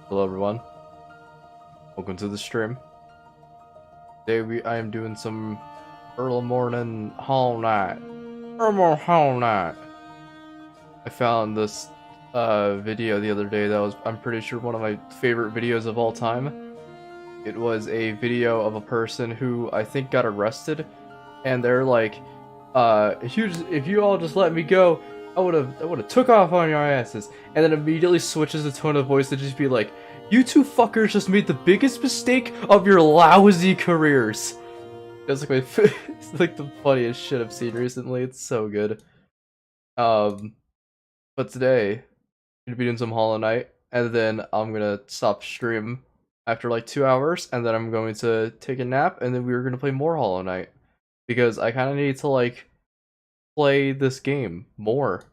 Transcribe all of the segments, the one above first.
Hello everyone, welcome to the stream. Today I am doing some early morning Hollow Knight. I found this video the other day that was, I'm pretty sure, one of my favorite videos of all time. It was a video of a person who I think got arrested, and they're like, if you all just let me go, I would have took off on your asses. And then immediately switches the tone of voice to just be like, you two fuckers just made the biggest mistake of your lousy careers. It's like it's like the funniest shit I've seen recently. It's so good. But today I'm gonna be doing some Hollow Knight, and then I'm gonna stop stream after like 2 hours, and then I'm going to take a nap, and then we're gonna play more Hollow Knight because I kind of need to like play this game more.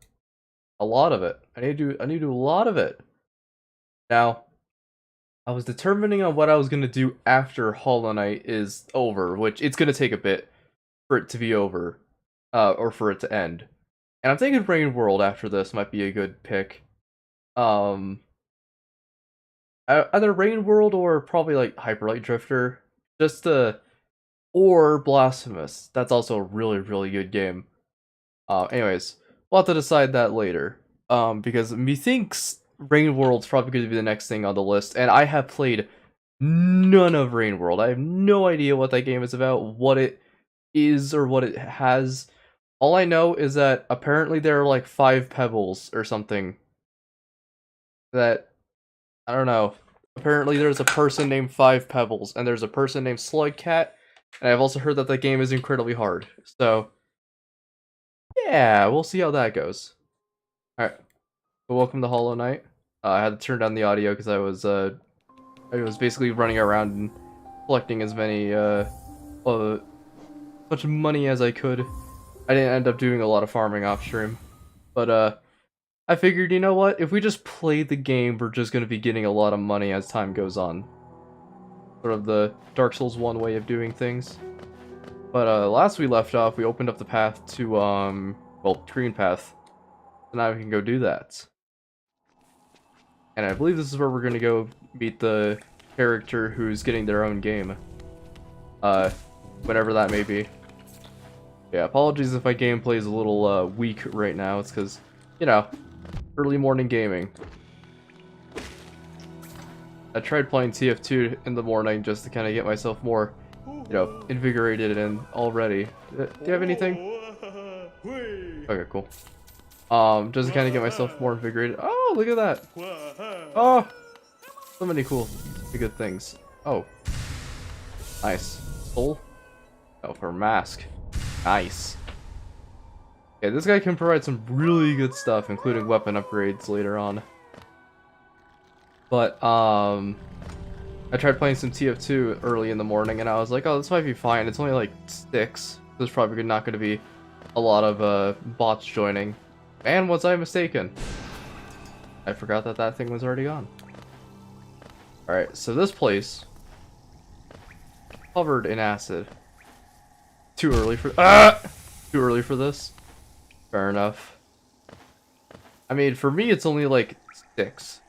A lot of it. I need to do a lot of it. Now, I was determining on what I was gonna do after Hollow Knight is over, which it's gonna take a bit for it to be over, or for it to end. And I'm thinking Rain World after this might be a good pick. Either Rain World or probably like Hyper Light Drifter, or Blasphemous. That's also a really, really good game. Anyways, we'll have to decide that later. Because methinks Rain World's probably going to be the next thing on the list, and I have played none of Rain World. I have no idea what that game is about, what it is, or what it has. All I know is that apparently there are like 5 pebbles or something. That, I don't know. Apparently there's a person named 5 Pebbles, and there's a person named Slugcat, and I've also heard that the game is incredibly hard. So, yeah, we'll see how that goes. Alright, so welcome to Hollow Knight. I had to turn down the audio because I was basically running around and collecting as many, much money as I could. I didn't end up doing a lot of farming off stream, but I figured, you know what, if we just play the game, we're just gonna be getting a lot of money as time goes on. Sort of the Dark Souls 1 way of doing things. But last we left off, we opened up the path to, well, Green Path. So now we can go do that. And I believe this is where we're gonna go meet the character who's getting their own game. Whenever that may be. Yeah, apologies if my gameplay is a little, weak right now. It's because, you know, early morning gaming. I tried playing TF2 in the morning just to kind of get myself more, you know, invigorated and all ready. Do you have anything? Okay, cool. Just to kind of get myself more invigorated. Oh, look at that! Oh! So many cool, good things. Oh. Nice. Soul? Oh, for mask. Nice. Okay, this guy can provide some really good stuff, including weapon upgrades later on. But, I tried playing some TF2 early in the morning, and I was like, oh, this might be fine. It's only like 6. There's probably not going to be a lot of bots joining. And was I mistaken? I forgot that that thing was already gone. Alright, so this place covered in acid. Too early for too early for this. Fair enough. I mean, for me it's only like 6.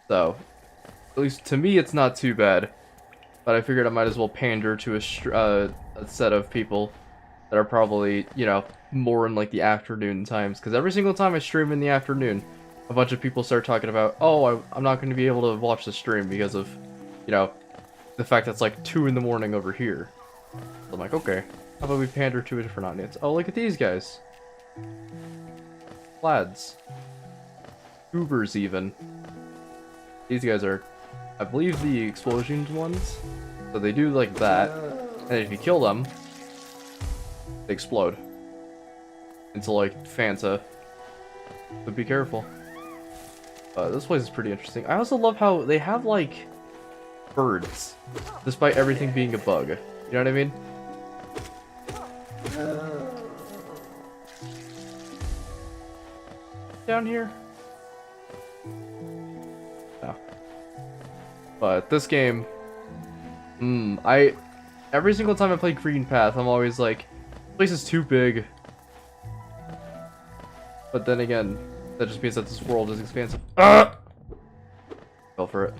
So, at least to me it's not too bad. But I figured I might as well pander to a set of people that are probably, you know, more in like the afternoon times. Because every single time I stream in the afternoon, a bunch of people start talking about, oh, I'm not going to be able to watch the stream because of, you know, the fact that it's like 2 in the morning over here. So I'm like, okay, how about we pander to a different audience? Oh, look at these guys. Lads. Ubers even. These guys are, I believe, the explosions ones. So they do like that, and if you kill them, they explode into like Fanta. But be careful. This place is pretty interesting. I also love how they have like birds, despite everything being a bug. You know what I mean? Down here? No. But this game, every single time I play Green Path, I'm always like, this place is too big. But then again, that just means that this world is expansive. Fell for it.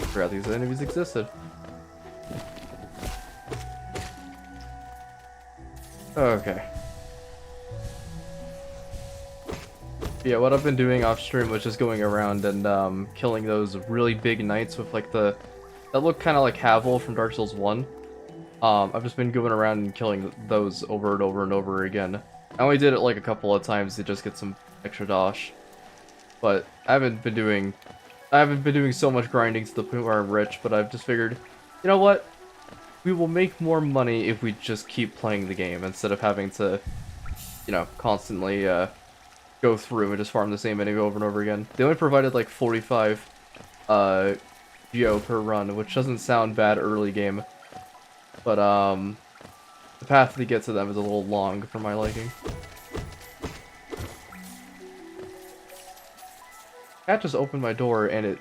Forgot these enemies existed. Okay. Yeah, what I've been doing off stream was just going around and killing those really big knights with like that look kind of like Havel from Dark Souls 1. I've just been going around and killing those over and over and over again. I only did it like a couple of times to just get some extra dosh. But I haven't been doing so much grinding to the point where I'm rich, but I've just figured, you know what? We will make more money if we just keep playing the game instead of having to, you know, constantly go through and just farm the same enemy over and over again. They only provided like 45 geo per run, which doesn't sound bad early game. But the path to get to them is a little long for my liking. Cat just opened my door and it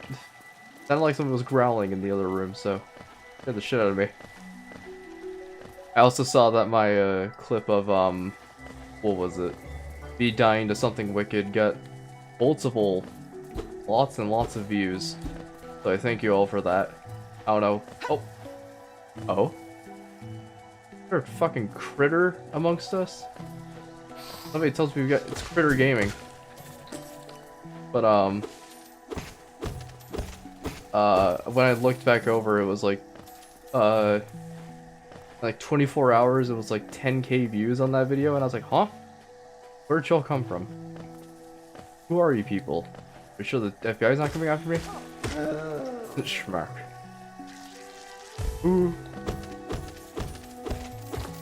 sounded like someone was growling in the other room, so scared the shit out of me. I also saw that my clip of what was it? Me dying to something wicked got multiple, lots and lots of views. So I thank you all for that. I don't know. Oh. Is there a fucking critter amongst us? Somebody tells me it's Critter Gaming. But when I looked back over, it was like 24 hours, it was like 10k views on that video, and I was like, huh? Where'd y'all come from? Who are you people? Are you sure the FBI's not coming after me? Schmark. Ooh.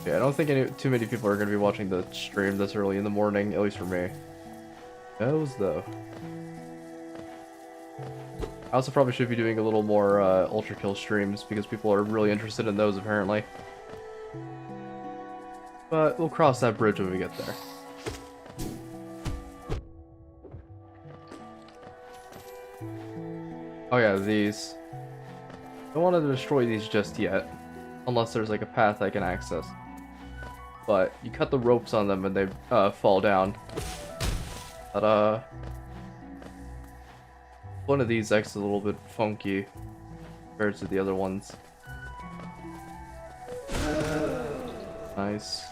Yeah, I don't think too many people are going to be watching the stream this early in the morning, at least for me. Those though. I also probably should be doing a little more Ultra Kill streams because people are really interested in those apparently. But we'll cross that bridge when we get there. Oh yeah, these. I don't want to destroy these just yet, unless there's like a path I can access. But you cut the ropes on them and they fall down. But one of these acts a little bit funky compared to the other ones. Nice.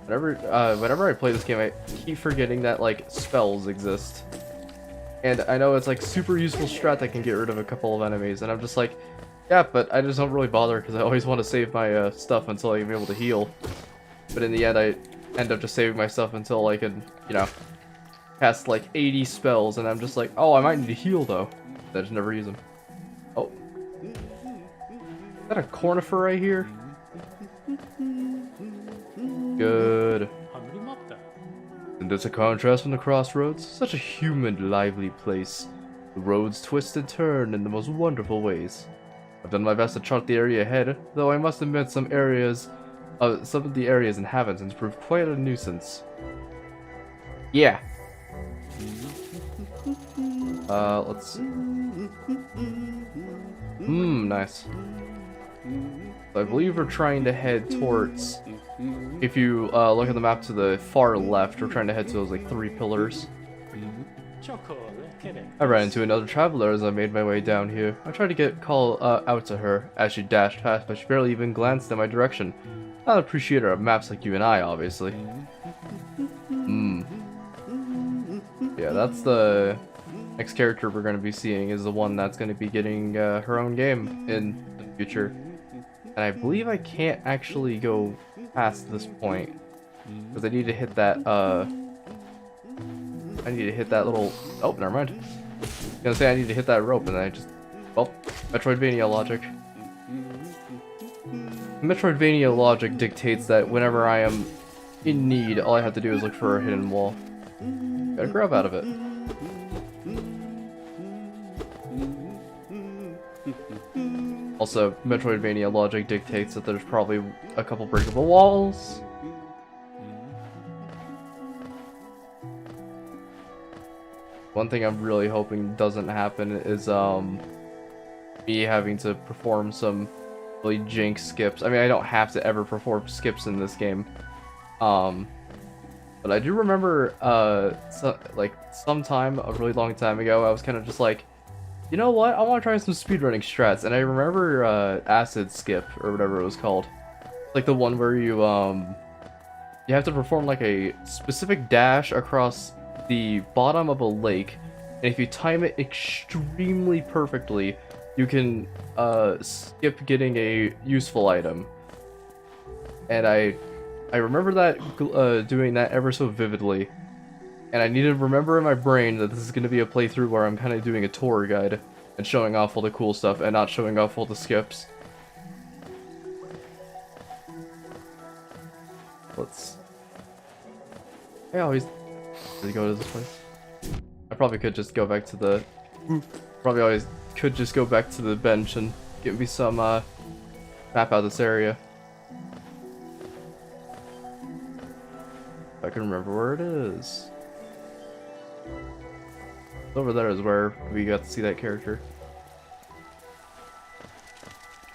Whenever I play this game, I keep forgetting that like spells exist. And I know it's like super useful strat that can get rid of a couple of enemies, and I'm just like, yeah, but I just don't really bother because I always want to save my stuff until I can be able to heal. But in the end, I end up just saving my stuff until I can, you know, cast like 80 spells, and I'm just like, oh, I might need to heal though. I just never use them. Oh. Is that a cornifer right here? Good. And there's a contrast from the crossroads. Such a human, lively place. The roads twist and turn in the most wonderful ways. I've done my best to chart the area ahead, though I must admit some of the area's inhabitants prove quite a nuisance. Yeah. Let's see. Nice. So I believe we're trying to head towards, if you look at the map to the far left, we're trying to head to those like 3 pillars. I ran into another traveler as I made my way down here. I tried to call out to her as she dashed past, but she barely even glanced in my direction. Not an appreciator of maps like you and I, obviously. Yeah, that's the next character we're going to be seeing, is the one that's going to be getting her own game in the future. And I believe I can't actually go past this point, because I need to hit that, little... Oh, never mind. I was gonna say I need to hit that rope, and then I just... Well, Metroidvania logic. Metroidvania logic dictates that whenever I am in need, all I have to do is look for a hidden wall. Gotta grab out of it. Also, Metroidvania logic dictates that there's probably a couple breakable walls. One thing I'm really hoping doesn't happen is me having to perform some really jank skips. I mean, I don't have to ever perform skips in this game. But I do remember sometime a really long time ago, I was kind of just like, you know what? I want to try some speedrunning strats, and I remember Acid Skip or whatever it was called. Like the one where you have to perform like a specific dash across the bottom of a lake, and if you time it extremely perfectly, you can skip getting a useful item. And I remember that doing that ever so vividly, and I need to remember in my brain that this is going to be a playthrough where I'm kind of doing a tour guide and showing off all the cool stuff and not showing off all the skips. I always go to this place. I probably could just go back to the... Probably always could just go back to the bench and get me some map out this area. If I can remember where it is. Over there is where we got to see that character.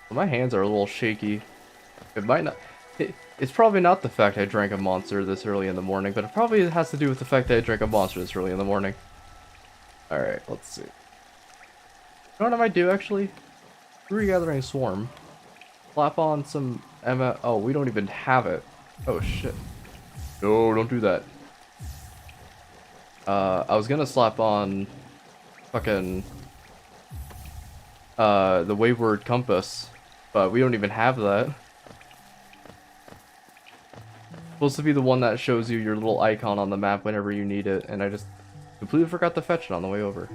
Well, my hands are a little shaky. It might not... It's probably not the fact I drank a monster this early in the morning, but it probably has to do with the fact that I drank a monster this early in the morning. Alright, let's see. You know what I might do, actually? Regathering Swarm. Slap on some Emma... Oh, we don't even have it. Oh, shit. No, don't do that. I was gonna slap on... fucking... the Wayward Compass, but we don't even have that. Supposed to be the one that shows you your little icon on the map whenever you need it, and I just completely forgot to fetch it on the way over.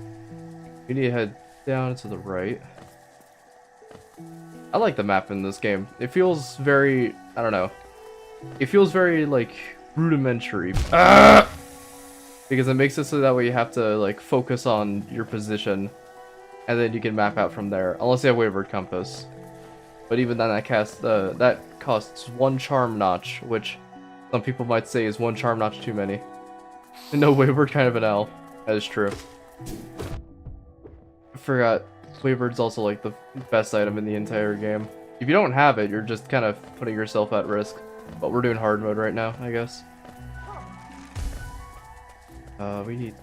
You need to head down to the right. I like the map in this game. It feels very, I don't know. It feels very, like, rudimentary. Because it makes it so that way you have to, like, focus on your position, and then you can map out from there, unless you have Wayward Compass. But even then, that costs 1 charm notch, which some people might say is 1 charm notch too many. No, Wayward kind of an L. That is true. I forgot, Wayward's also like the best item in the entire game. If you don't have it, you're just kind of putting yourself at risk. But we're doing hard mode right now, I guess. We need...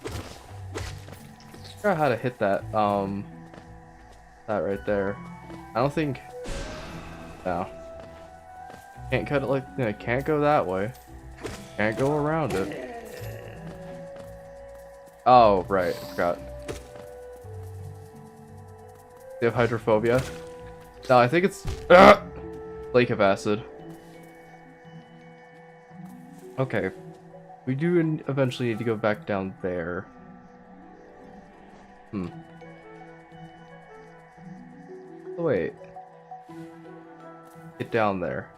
I forgot how to hit that, that right there. I don't think... No. Can't cut it like... I can't go that way. Can't go around it. Oh, right. I forgot. They have hydrophobia? No, I think it's... Lake of Acid. Okay. We do eventually need to go back down there. Oh, wait. Get down there.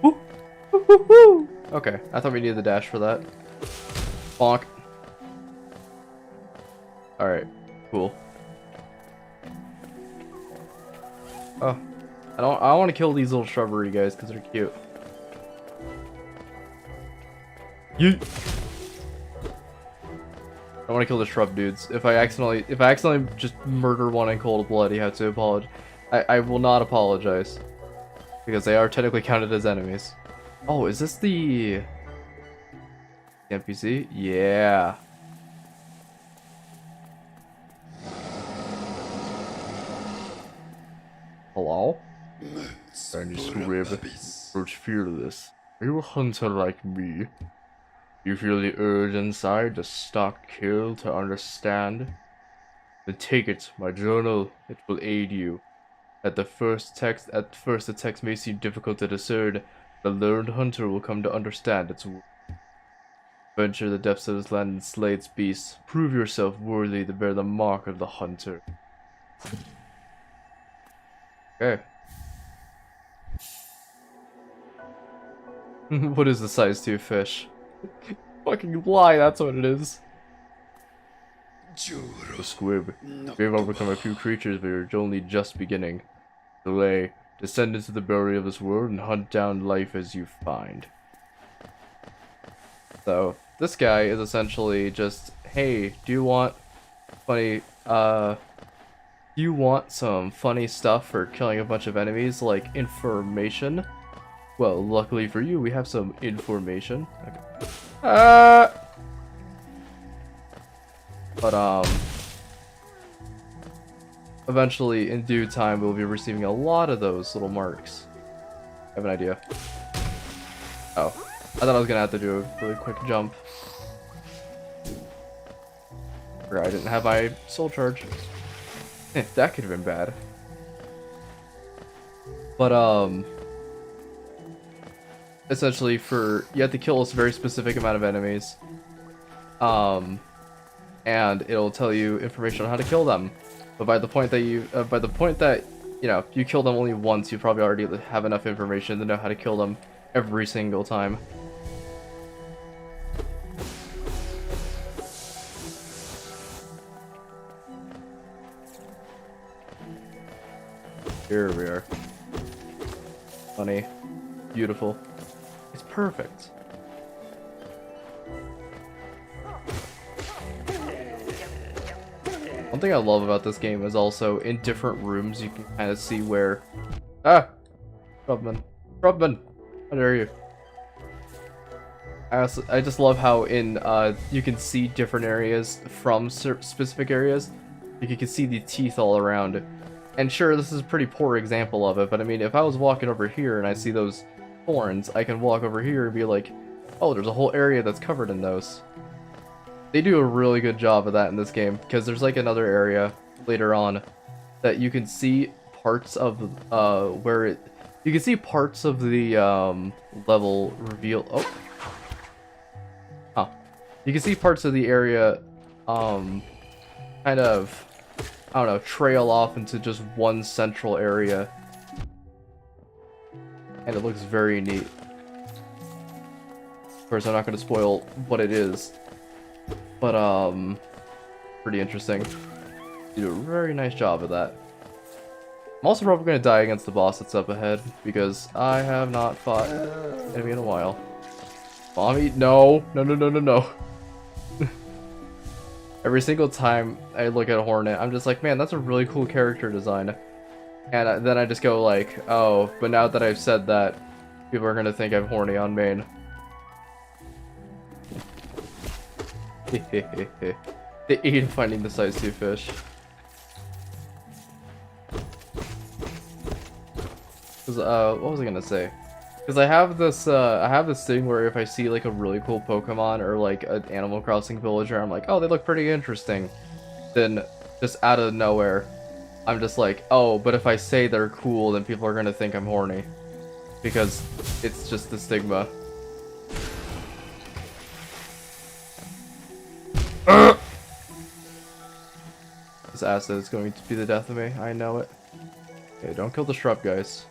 Woo! Woo, woo, woo! Okay, I thought we needed the dash for that. Bonk. Alright, cool. Oh. I want to kill these little shrubbery guys because they're cute. You. I want to kill the shrub dudes. If I accidentally just murder one in cold blood, you have to apologize. I will not apologize. Because they are technically counted as enemies. Oh, is this the NPC? Yeah. Hello? And you scrib, Birch Fearless. Are you a hunter like me? You feel the urge inside to stalk, kill, to understand? Then take it, my journal. It will aid you. At first the text may seem difficult to discern. The learned hunter will come to understand its worth. Venture the depths of this land and slay its beasts. Prove yourself worthy to bear the mark of the hunter. Okay. What is the size 2 fish? Fucking lie, that's what it is. The squib. We have overcome a few creatures, but you're only just beginning. Delay. Descend into the belly of this world and hunt down life as you find. So, this guy is essentially just, hey, do you want funny, do you want some funny stuff for killing a bunch of enemies, like information? Well, luckily for you, we have some information. Okay. But, eventually, in due time, we'll be receiving a lot of those little marks. I have an idea. Oh. I thought I was gonna have to do a really quick jump. Or I didn't have my soul charge. That could have been bad. But, essentially you have to kill a very specific amount of enemies. And it'll tell you information on how to kill them. But by the point that you know, you kill them only once, you probably already have enough information to know how to kill them every single time. Here we are. Funny. Beautiful. It's perfect. One thing I love about this game is also in different rooms you can kind of see where... Ah! Shrubman. Shrubman! How dare you? I just love how in, you can see different areas from specific areas. You can see the teeth all around. And sure, this is a pretty poor example of it, but I mean, if I was walking over here and I see those thorns, I can walk over here and be like, oh, there's a whole area that's covered in those. They do a really good job of that in this game, because there's like another area later on that you can see parts of, you can see parts of the, level reveal, oh. Huh. You can see parts of the area, kind of, I don't know, trail off into just one central area. And it looks very neat. Of course, I'm not going to spoil what it is. But, pretty interesting. You do a very nice job of that. I'm also probably going to die against the boss that's up ahead, because I have not fought enemy in a while. Mommy, no. No, no, no, no, no. Every single time I look at a Hornet, I'm just like, man, that's a really cool character design. And then I just go like, oh, but now that I've said that, people are going to think I'm horny on main. The aid in finding the size 2 fish. Cause, what was I gonna say? Because I have this thing where if I see like a really cool Pokemon or like an Animal Crossing villager, I'm like, oh, they look pretty interesting. Then, just out of nowhere, I'm just like, oh, but if I say they're cool, then people are gonna think I'm horny. Because it's just the stigma. This acid is going to be the death of me. I know it. Okay, don't kill the shrub guys.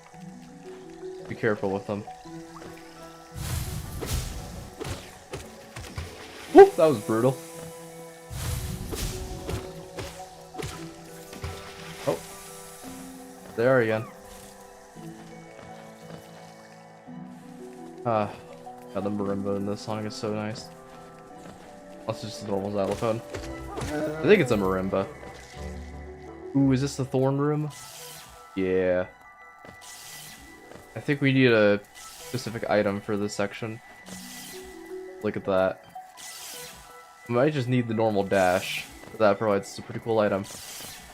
Be careful with them. Woo, that was brutal. Oh. There again. God, the marimba in this song is so nice. That's just a normal xylophone. I think it's a marimba. Ooh, is this the thorn room? Yeah. I think we need a specific item for this section. Look at that. I might just need the normal dash. That provides a pretty cool item.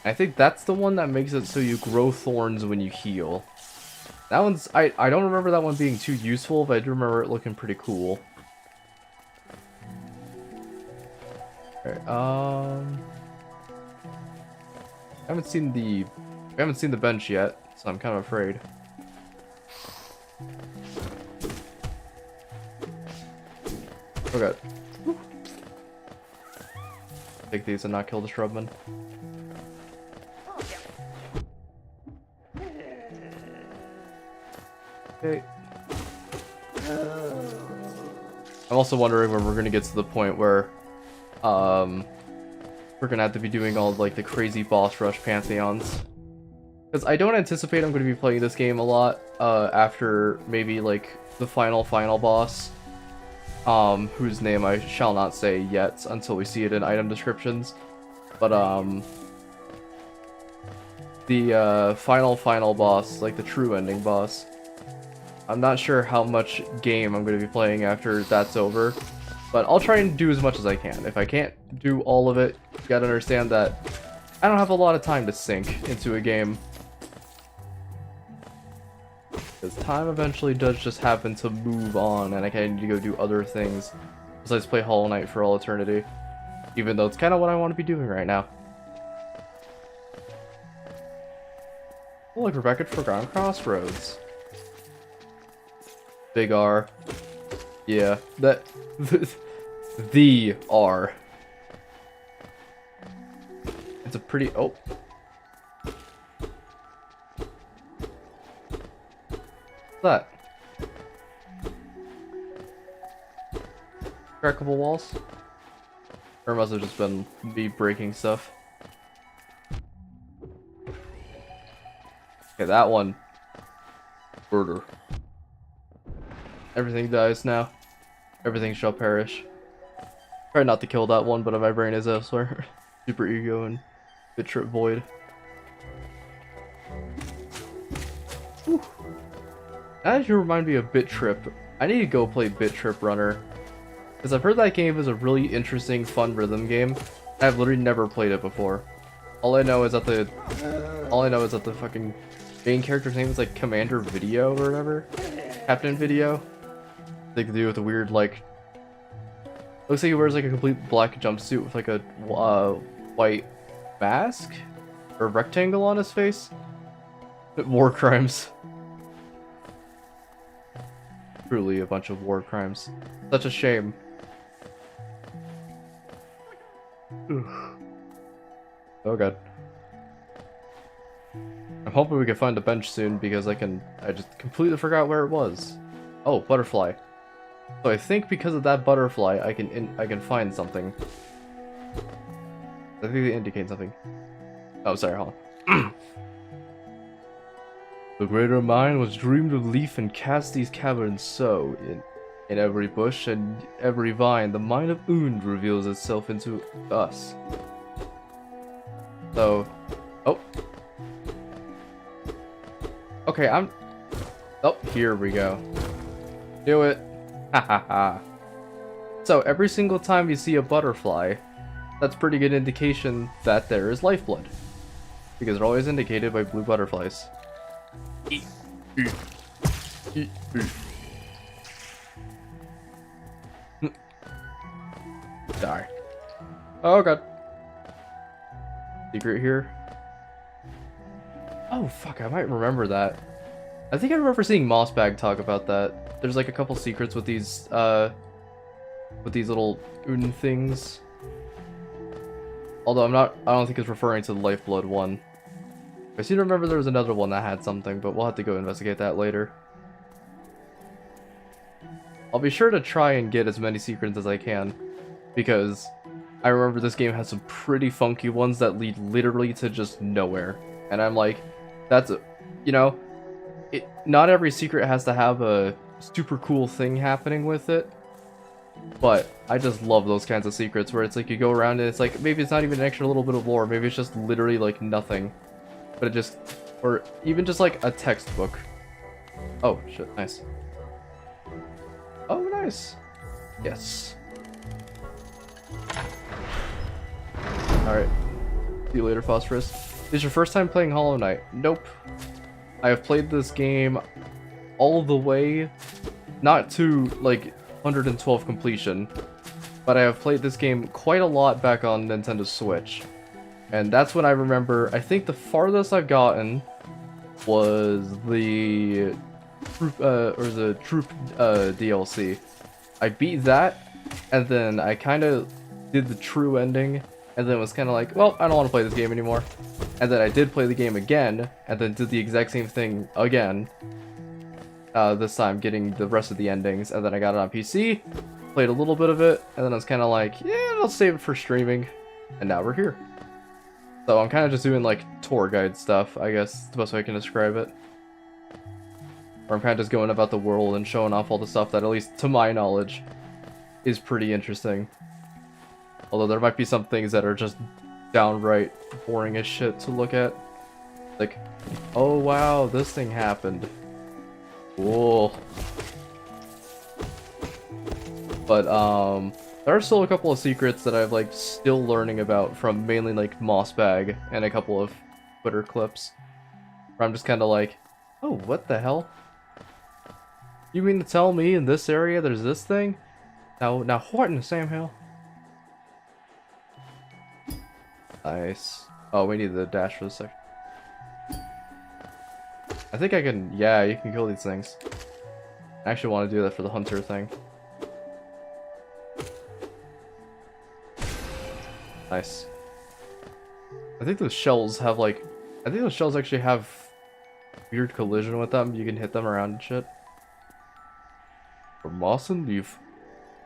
I think that's the one that makes it so you grow thorns when you heal. That one's... I don't remember that one being too useful, but I do remember it looking pretty cool. Alright, I haven't seen the bench yet, so I'm kind of afraid. Oh god. Take these and not kill the shrubman. Okay. I'm also wondering when we're gonna get to the point where we're gonna have to be doing all like the crazy boss rush pantheons. Because I don't anticipate I'm gonna be playing this game a lot after maybe like the final boss. Whose name I shall not say yet until we see it in item descriptions. But the final boss, like the true ending boss, I'm not sure how much game I'm going to be playing after that's over, but I'll try and do as much as I can. If I can't do all of it, you gotta understand that I don't have a lot of time to sink into a game. Because time eventually does just happen to move on, and I kind of need to go do other things besides play Hollow Knight for all eternity. Even though it's kind of what I want to be doing right now. Oh, look, we're back at Forgotten Crossroads. Big R. Yeah, that... the R. It's a pretty... Oh. What's that? Crackable walls? Or must have just been me breaking stuff. Okay, that one. Murder. Everything dies now. Everything shall perish. Try not to kill that one, but my brain is elsewhere. Super ego and bit trip void. Whew. Now that you remind me of Bit Trip, I need to go play Bit Trip Runner. Because I've heard that game is a really interesting, fun rhythm game. I've literally never played it before. All I know is that the fucking main character's name is like Commander Video or whatever. Captain Video. They could do with a weird like. Looks like he wears like a complete black jumpsuit with like a white mask or rectangle on his face. War crimes. Truly a bunch of war crimes. Such a shame. Oh god. I'm hoping we can find a bench soon because I just completely forgot where it was. Oh, butterfly. So I think because of that butterfly, I can find something. I think they indicate something. Oh, sorry, hold on. The greater mind was dreamed of leaf and cast these caverns so in every bush and every vine the mind of Und reveals itself into us. So, oh, okay, oh, here we go. Do it. Ha ha ha. So every single time you see a butterfly, that's pretty good indication that there is lifeblood, because they're always indicated by blue butterflies. Die. Oh god. Secret here. Oh fuck, I might remember that. I think I remember seeing Mossbag talk about that. There's like a couple secrets with these little Un things. Although I don't think it's referring to the Lifeblood one. I seem to remember there was another one that had something, but we'll have to go investigate that later. I'll be sure to try and get as many secrets as I can. because I remember this game has some pretty funky ones that lead literally to just nowhere. And I'm like, that's a, you know, not every secret has to have a super cool thing happening with it. But I just love those kinds of secrets where it's like you go around and it's like maybe it's not even an extra little bit of lore, maybe it's just literally like nothing. But it just, or even just like a textbook. Oh shit, nice. Oh nice. Yes. Alright. See you later, Phosphorus. Is this your first time playing Hollow Knight? Nope. I have played this game all the way, not to like 112 completion, but I have played this game quite a lot back on Nintendo Switch. And that's when I remember, I think the farthest I've gotten was the Troop, DLC. I beat that, and then I kind of did the true ending, and then was kind of like, well, I don't want to play this game anymore. And then I did play the game again, and then did the exact same thing again. This time getting the rest of the endings, and then I got it on PC, played a little bit of it, and then I was kind of like, yeah, I'll save it for streaming, and now we're here. So I'm kind of just doing like tour guide stuff, I guess, the best way I can describe it. Or I'm kind of just going about the world and showing off all the stuff that, at least to my knowledge, is pretty interesting. Although there might be some things that are just downright boring as shit to look at. Like, oh wow, this thing happened. Cool. But there are still a couple of secrets that I've like still learning about from mainly like Mossbag and a couple of Twitter clips where I'm just kind of like, oh, what the hell? You mean to tell me in this area there's this thing? Now what in the Sam hell? Nice. Oh, we need the dash for the second. I think I can, yeah, you can kill these things. I actually want to do that for the hunter thing. Nice. I think those shells have like, I think those shells actually have weird collision with them. You can hit them around and shit. From moss and leaf,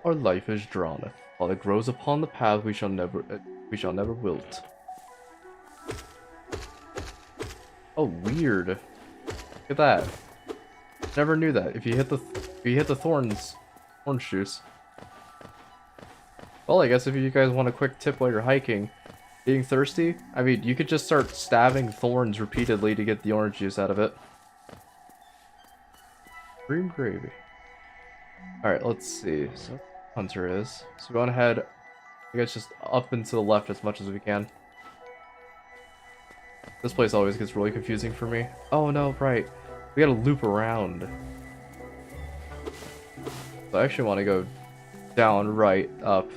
our life is drawn. While it grows upon the path, we shall never wilt. Oh, weird. Look at that. Never knew that. If you hit the thorn shoes. Well, I guess if you guys want a quick tip while you're hiking, being thirsty, I mean, you could just start stabbing thorns repeatedly to get the orange juice out of it. Cream gravy. Alright, let's see. So, hunter is. So go on ahead, I guess just up and to the left as much as we can. This place always gets really confusing for me. Oh no, right. We gotta loop around. So I actually want to go down, right, up.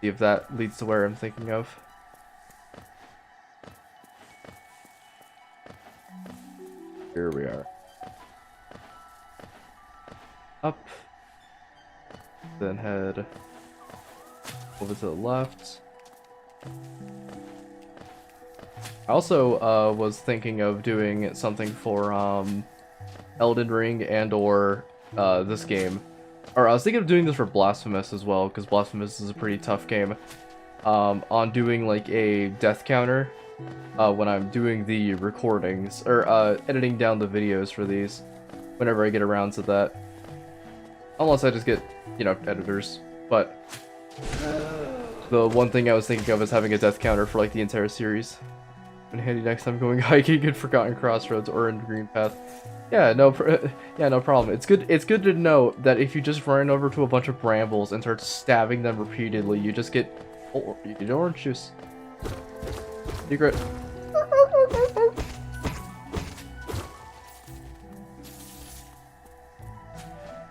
See if that leads to where I'm thinking of. Here we are. Up. Then head over to the left. I also was thinking of doing something for Elden Ring and or this game. Or I was thinking of doing this for Blasphemous as well, because Blasphemous is a pretty tough game. On doing like a death counter when I'm doing the recordings, or editing down the videos for these, whenever I get around to that. Unless I just get, you know, editors. But the one thing I was thinking of is having a death counter for like the entire series. And handy next time going hiking in Forgotten Crossroads or in Green Path. Yeah, no problem. It's good to know that if you just run over to a bunch of brambles and start stabbing them repeatedly, you just get orange juice. Secret.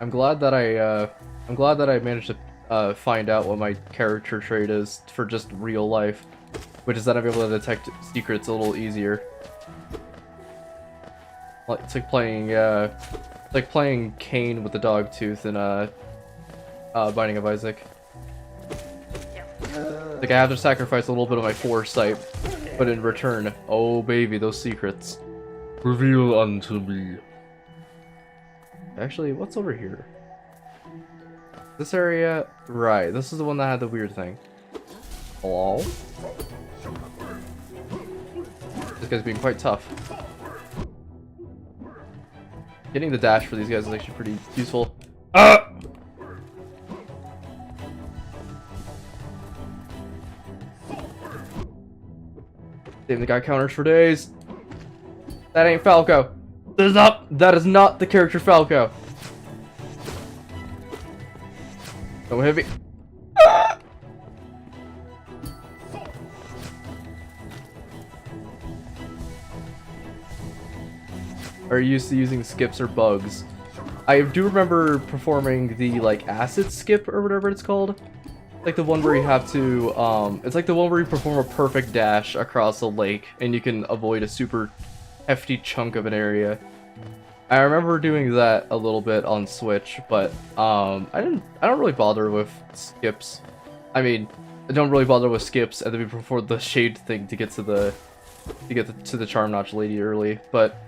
I'm glad that I managed to find out what my character trait is for just real life, which is that I'm able to detect secrets a little easier. It's like playing Cain with the dog tooth in Binding of Isaac. Like I have to sacrifice a little bit of my foresight, but in return, oh baby, those secrets. Reveal unto me. Actually, what's over here? This area, right? This is the one that had the weird thing. Hello? This guy's being quite tough. Getting the dash for these guys is actually pretty useful. Ah! Damn, the guy counters for days. That ain't Falco. That is not the character Falco. Don't hit me. Ah! Are you used to using skips or bugs? I do remember performing the like acid skip or whatever it's called. Like the one where you have to it's like the one where you perform a perfect dash across a lake and you can avoid a super hefty chunk of an area. I remember doing that a little bit on Switch, but I don't really bother with skips. I mean, I don't really bother with skips and then we perform the shade thing to get to the charm notch lady early, but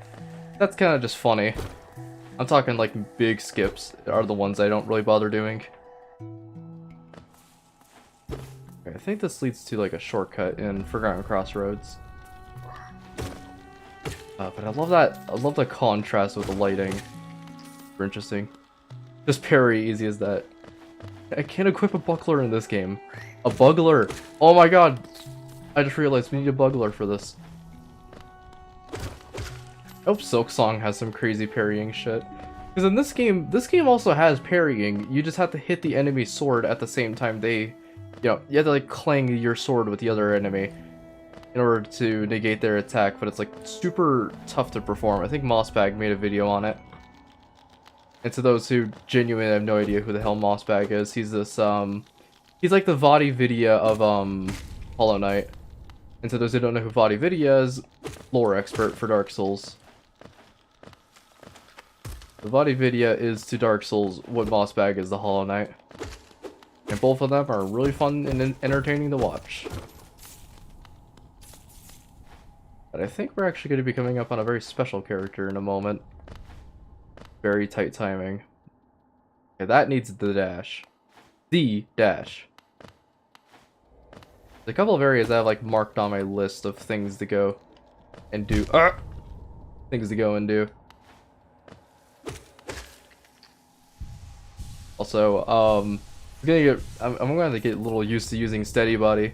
that's kind of just funny. I'm talking like big skips are the ones I don't really bother doing. Okay, I think this leads to like a shortcut in Forgotten Crossroads. But I love that. I love the contrast with the lighting. Super interesting. Just parry easy as that. I can't equip a buckler in this game. A bugler. Oh my god. I just realized we need a bugler for this. Oh, Silksong has some crazy parrying shit. Because in this game also has parrying. You just have to hit the enemy's sword at the same time they, you know, you have to like clang your sword with the other enemy in order to negate their attack, but it's like super tough to perform. I think Mossbag made a video on it. And to those who genuinely have no idea who the hell Mossbag is, he's this he's like the VaatiVidya of Hollow Knight. And to those who don't know who VaatiVidya is, lore expert for Dark Souls. The VaatiVidya is to Dark Souls what Mossbag is to Hollow Knight. And both of them are really fun and entertaining to watch. But I think we're actually going to be coming up on a very special character in a moment. Very tight timing. Okay, that needs the dash. The dash. There's a couple of areas I have like marked on my list of things to go and do. Things to go and do. Also, I'm going to get a little used to using Steady Body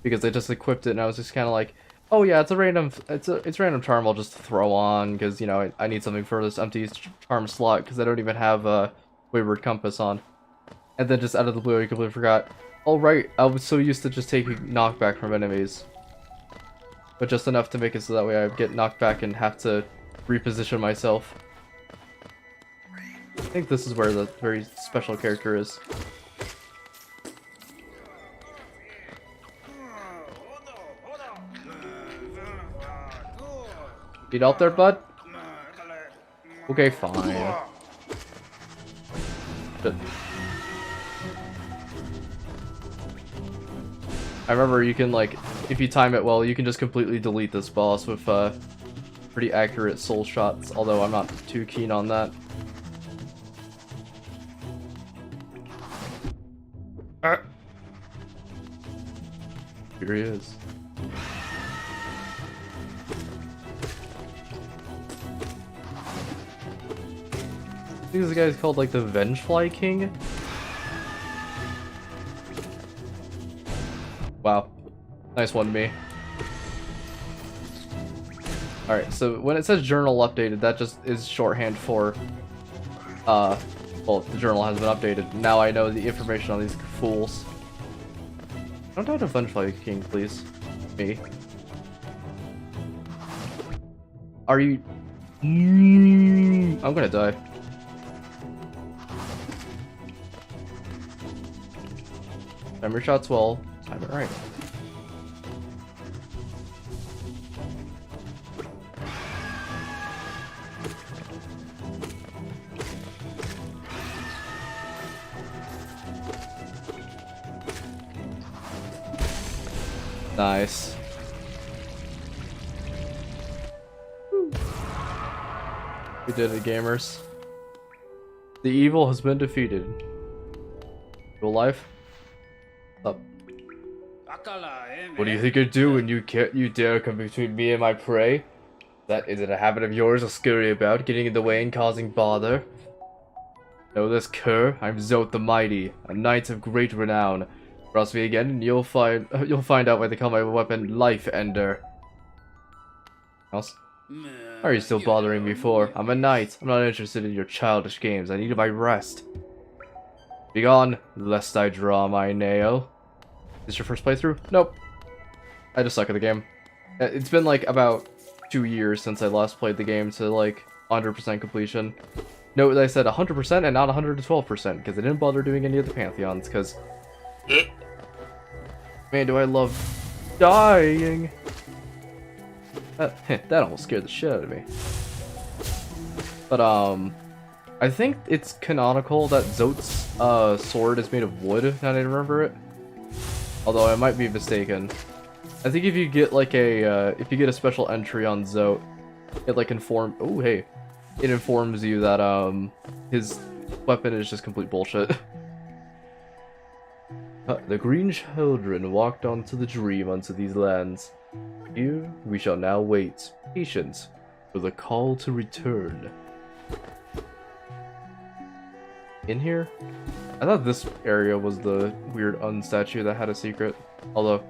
because I just equipped it and I was just kind of like, oh yeah, it's random charm I'll just throw on because, you know, I need something for this empty charm slot because I don't even have a Wayward Compass on. And then just out of the blue I completely forgot. Oh right, I was so used to just taking knockback from enemies. But just enough to make it so that way I get knocked back and have to reposition myself. I think this is where the very special character is. Need help there, bud? Okay, fine. Shit. I remember you can, like, if you time it well, you can just completely delete this boss with pretty accurate soul shots, although I'm not too keen on that. Here he is. I think this guy's called like the Vengefly King. Wow. Nice one to me. Alright, so when it says journal updated, that just is shorthand for well, the journal has been updated. Now I know the information on these fools. Don't die to Vengefly King, please. Me. Are you... I'm gonna die. Time your shots well. Time it right. Nice. We did it, gamers. The evil has been defeated. You alive? Up. What do you think you're doing? You dare come between me and my prey? That isn't a habit of yours to scurry about, getting in the way and causing bother. Know this, cur? I'm Zote the Mighty, a knight of great renown. Cross me again, and you'll find out why they call my weapon Life Ender. Else? Why are you still bothering me for? I'm a knight. I'm not interested in your childish games. I need my rest. Begone, lest I draw my nail. Is this your first playthrough? Nope. I just suck at the game. It's been like about 2 years since I last played the game to like 100% completion. Note that I said 100% and not 112% because I didn't bother doing any of the Pantheons because... Man, do I love dying. That almost scared the shit out of me. But, I think it's canonical that Zote's sword is made of wood, now that I remember it. Although I might be mistaken. I think if you get like if you get a special entry on Zote, it like oh hey. It informs you that, his weapon is just complete bullshit. The green children walked onto the dream unto these lands. Here we shall now wait, patient, for the call to return. In here? I thought this area was the weird unstatue that had a secret. Although,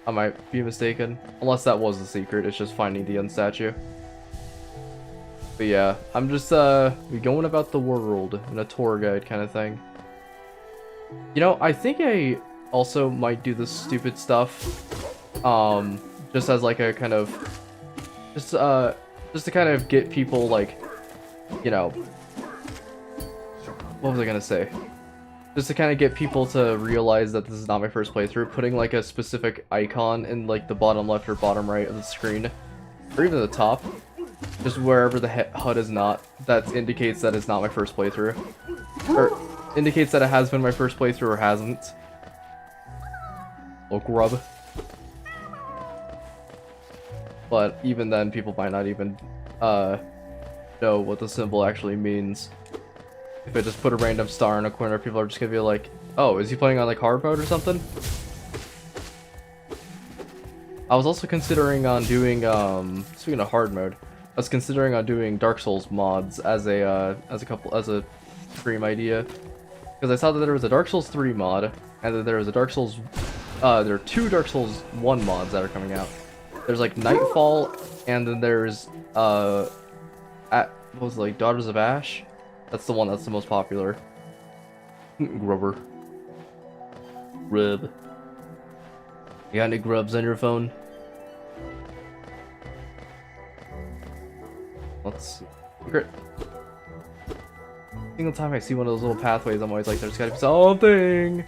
I might be mistaken. Unless that was the secret, it's just finding the unstatue. But yeah, I'm just, going about the world in a tour guide kind of thing. You know, I think I also might do this stupid stuff, just as like a kind of, just to kind of get people, like, you know, what was I gonna say? Just to kind of get people to realize that this is not my first playthrough, putting like a specific icon in like the bottom left or bottom right of the screen, or even the top, just wherever the HUD is not, that indicates that it's not my first playthrough. Or indicates that it has been my first playthrough or hasn't. Little grub. But even then, people might not even know what the symbol actually means. If I just put a random star in a corner, people are just gonna be like, oh, is he playing on like hard mode or something? I was also considering on doing, speaking of hard mode, I was considering on doing Dark Souls mods as a stream idea. Because I saw that there was a Dark Souls 3 mod, and then there was a Dark Souls, there are 2 Dark Souls 1 mods that are coming out. There's like Nightfall, and then there's, what was it, like Daughters of Ash? That's the one that's the most popular. Grubber. Grub. You got any grubs on your phone? Let's secret. Single time I see one of those little pathways, I'm always like, there's gotta be something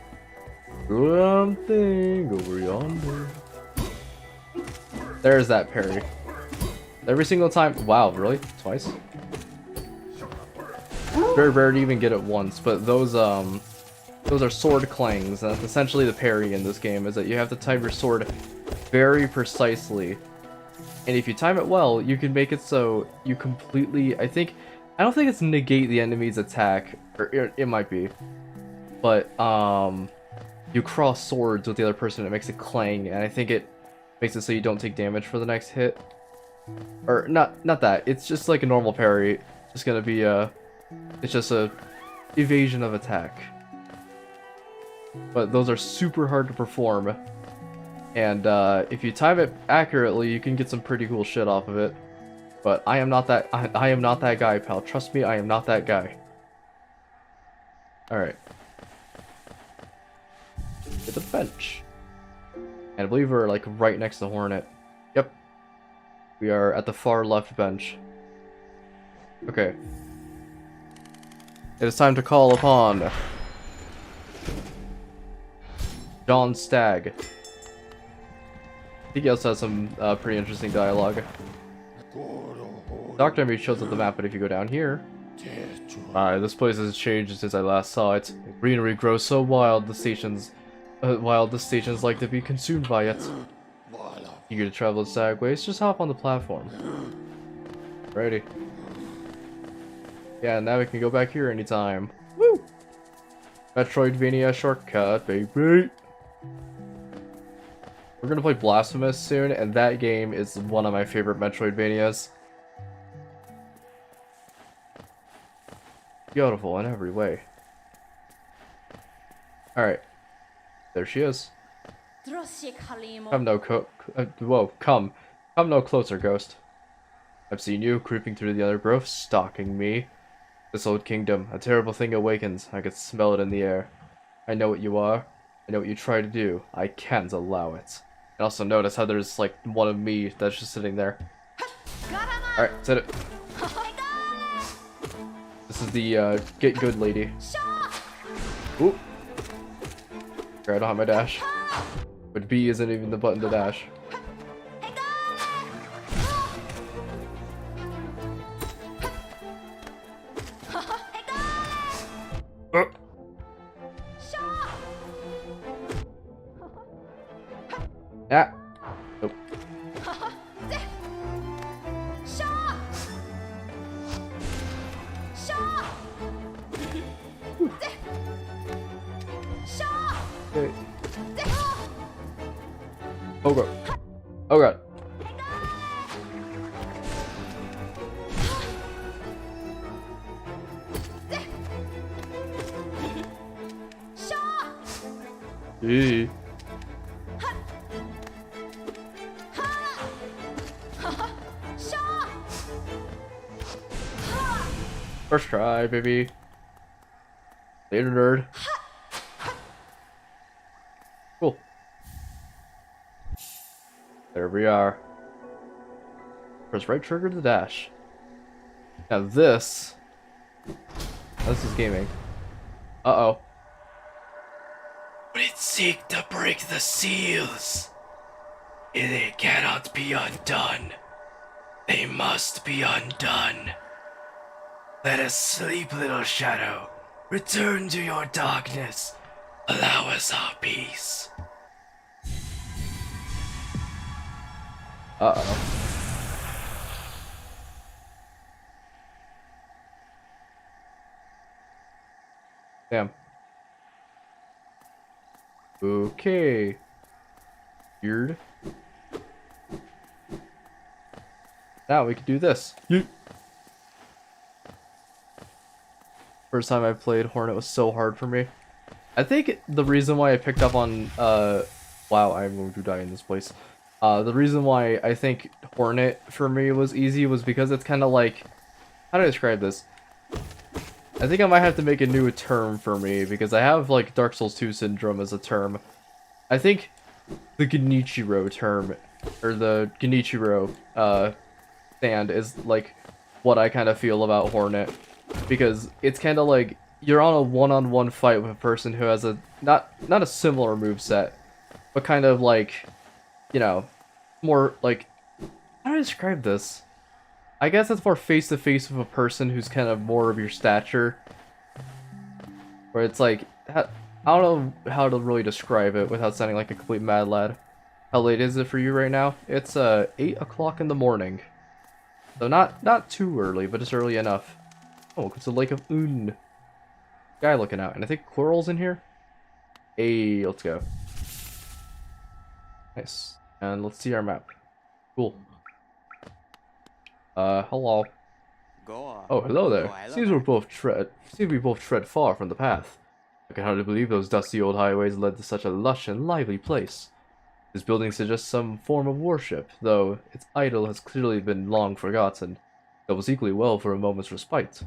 over yonder. There's that parry. Every single time. Wow, really? Twice? Very rare to even get it once, but those are sword clangs, and that's essentially the parry in this game, is that you have to time your sword very precisely. And if you time it well, you can make it so you completely, I don't think it's negate the enemy's attack, or it might be, but you cross swords with the other person, it makes it clang, and I think it makes it so you don't take damage for the next hit. Or not that, it's just like a normal parry. It's just gonna be it's just a evasion of attack. But those are super hard to perform. And if you time it accurately, you can get some pretty cool shit off of it. But I am not that I am not that guy, pal. Trust me, I am not that guy. Alright. Get the bench. And I believe we're like right next to Hornet. Yep. We are at the far left bench. Okay. It is time to call upon John Stagg. I think he also has some pretty interesting dialogue. Dr. Envy shows up the map, but if you go down here... this place has changed since I last saw it. The greenery grows so wild, the stations like to be consumed by it. Eager to travel to Stagways, just hop on the platform. Ready. Yeah, now we can go back here anytime. Woo! Metroidvania shortcut, baby. We're gonna play Blasphemous soon, and that game is one of my favorite Metroidvanias. Beautiful in every way. Alright. There she is. Come no closer, ghost. I've seen you creeping through the undergrowth, stalking me. This old kingdom, a terrible thing awakens. I can smell it in the air. I know what you are. I know what you try to do. I can't allow it. And also notice how there's like one of me that's just sitting there. Alright, set it. This is the get good lady. Oop. Okay, I don't have my dash. But B isn't even the button to dash. Ah. Nope. Okay. Oh god. Oh god. Eee. First try, baby. Later, nerd. Cool. There we are. Press right trigger to dash. Now this is gaming. Uh-oh. Would it seek to break the seals? They cannot be undone. They must be undone. Let us sleep, little shadow. Return to your darkness. Allow us our peace. Uh-oh. Damn. Okay. Weird. Now we can do this. Yeet. First time I played Hornet was so hard for me. I think the reason why I picked up on wow, I'm going to die in this place. The reason why I think Hornet for me was easy was because it's kind of like, how do I describe this? I think I might have to make a new term for me because I have like Dark Souls 2 syndrome as a term. I think the Genichiro term, or the Genichiro stand is like what I kind of feel about Hornet. Because it's kind of like you're on a one-on-one fight with a person who has a not a similar moveset, but kind of like, you know, more like, how do I describe this? I guess it's more face-to-face with a person who's kind of more of your stature. Where it's like, I don't know how to really describe it without sounding like a complete mad lad. How late is it for you right now? It's 8 o'clock in the morning. So not too early, but it's early enough. Oh, it's the Lake of Un. Guy looking out. And I think Coral's in here? Hey, let's go. Nice. And let's see our map. Cool. Hello. Oh, hello there. Seems we both tread far from the path. I can hardly believe those dusty old highways led to such a lush and lively place. This building suggests some form of worship, though its idol has clearly been long forgotten. That was equally well for a moment's respite.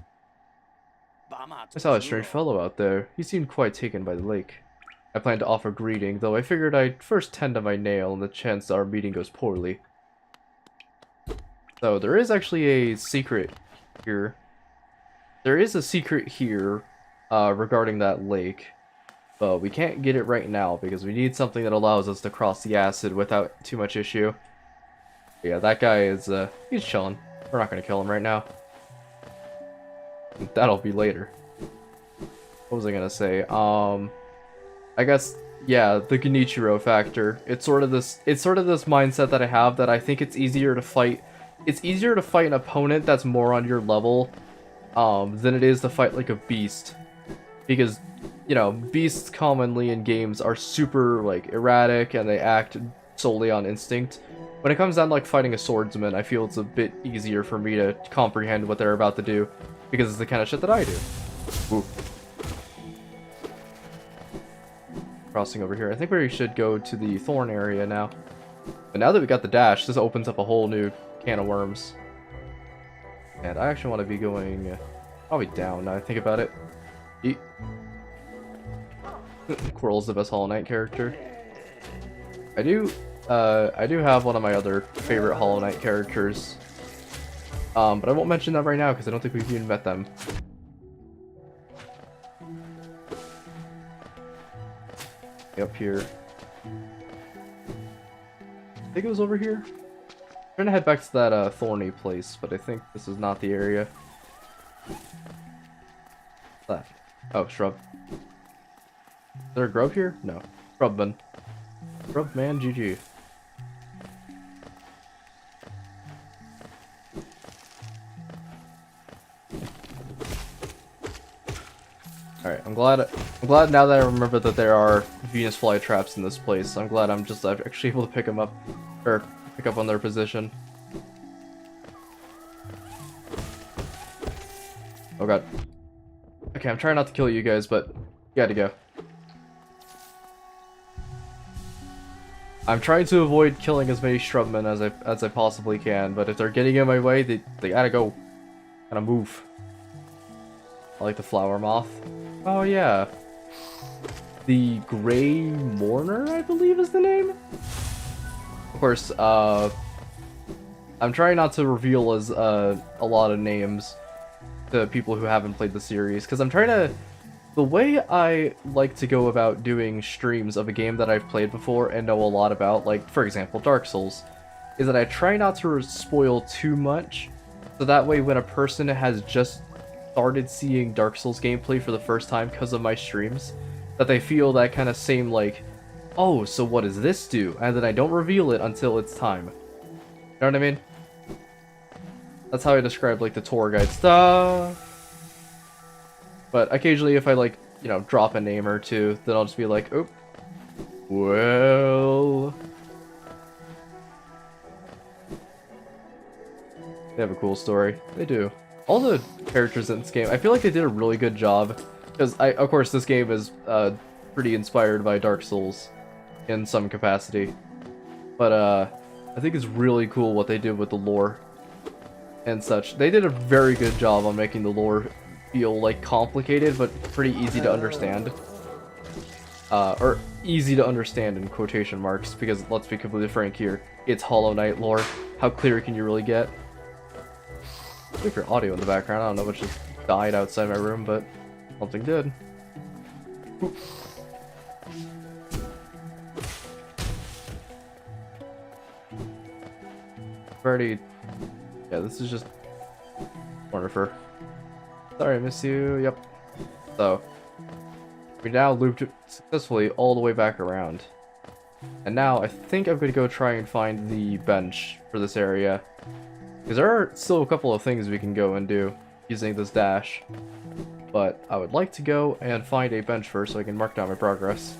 I saw a strange fellow out there. He seemed quite taken by the lake. I planned to offer greeting, though I figured I'd first tend to my nail on the chance our meeting goes poorly. So, there is actually a secret here. There is a secret here, regarding that lake. But we can't get it right now, because we need something that allows us to cross the acid without too much issue. Yeah, that guy is, he's chilling. We're not gonna kill him right now. That'll be later. What was I gonna say? I guess, yeah, the Genichiro factor. It's sort of this mindset that I have that I think it's easier to fight. It's easier to fight an opponent that's more on your level, than it is to fight like a beast. Because you know, beasts commonly in games are super, like, erratic and they act solely on instinct. When it comes down to, like, fighting a swordsman, I feel it's a bit easier for me to comprehend what they're about to do, because it's the kind of shit that I do. Ooh. Crossing over here. I think we should go to the thorn area now. But now that we got the dash, this opens up a whole new can of worms. And I actually want to be going probably down now I think about it. Eat. Quirrell's the best Hollow Knight character. I do have one of my other favorite Hollow Knight characters. But I won't mention them right now because I don't think we've even met them. Up here. I think it was over here. I'm trying to head back to that thorny place, but I think this is not the area. What's that? Oh, shrub. Is there a grub here? No. Shrubman. Shrubman GG. Alright, I'm glad now that I remember that there are Venus flytraps in this place. I'm glad I'm actually able to pick them up, or pick up on their position. Oh god. Okay, I'm trying not to kill you guys, but you gotta go. I'm trying to avoid killing as many shrubmen as I possibly can, but if they're getting in my way, they gotta go. Gotta move. I like the flower moth. Oh yeah. The Grey Mourner, I believe is the name? Of course, I'm trying not to reveal as a lot of names to people who haven't played the series, because I'm trying to... The way I like to go about doing streams of a game that I've played before and know a lot about, like, for example, Dark Souls, is that I try not to spoil too much, so that way when a person has just started seeing Dark Souls gameplay for the first time because of my streams, that they feel that kind of same, like, oh, so what does this do? And then I don't reveal it until it's time. You know what I mean? That's how I describe, like, the tour guide stuff. But occasionally if I, like, you know, drop a name or two, then I'll just be like, oh, well... They have a cool story. They do. All the characters in this game, I feel like they did a really good job. Because, of course, this game is pretty inspired by Dark Souls in some capacity. But I think it's really cool what they did with the lore and such. They did a very good job on making the lore feel, like, complicated, but pretty easy to understand. Or easy to understand in quotation marks, because let's be completely frank here, it's Hollow Knight lore. How clear can you really get? I think your audio in the background, I don't know what just died outside my room, but something did. Oop. Already... Yeah, this is just... Wonderful. Sorry, I miss you. Yep. So, we now looped successfully all the way back around. And now, I think I'm going to go try and find the bench for this area. Because there are still a couple of things we can go and do using this dash. But I would like to go and find a bench first so I can mark down my progress.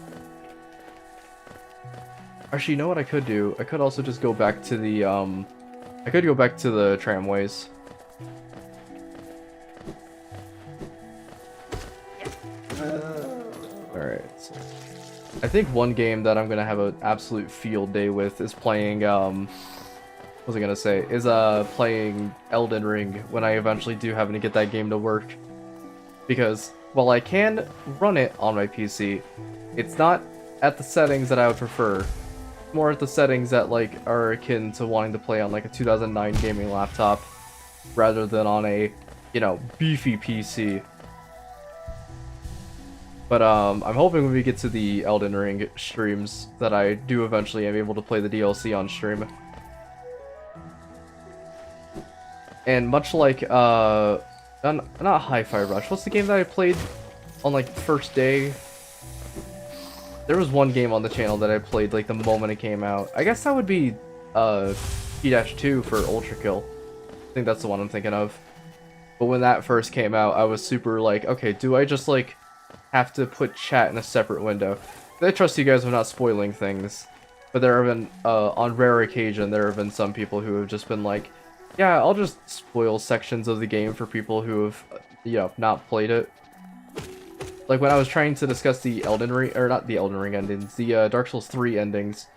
Actually, you know what I could do? I could also just go back to the, I could go back to the tramways. Alright. So I think one game that I'm gonna have an absolute field day with is playing, what was I gonna say? Is, playing Elden Ring when I eventually do happen to get that game to work. Because, while I can run it on my PC, it's not at the settings that I would prefer. More at the settings that, like, are akin to wanting to play on, like, a 2009 gaming laptop, rather than on a, you know, beefy PC. But, I'm hoping when we get to the Elden Ring streams that I do eventually am able to play the DLC on stream. And much like, not Hi-Fi Rush, what's the game that I played on, like, the first day? There was one game on the channel that I played, like, the moment it came out. I guess that would be, P-2 for Ultra Kill. I think that's the one I'm thinking of. But when that first came out, I was super like, okay, do I just, like, have to put chat in a separate window. I trust you guys with not spoiling things, but there have been, on rare occasion, there have been some people who have just been like, yeah, I'll just spoil sections of the game for people who have, not played it. Like when I was trying to discuss the Elden Ring, or not the Elden Ring endings, the Dark Souls 3 endings,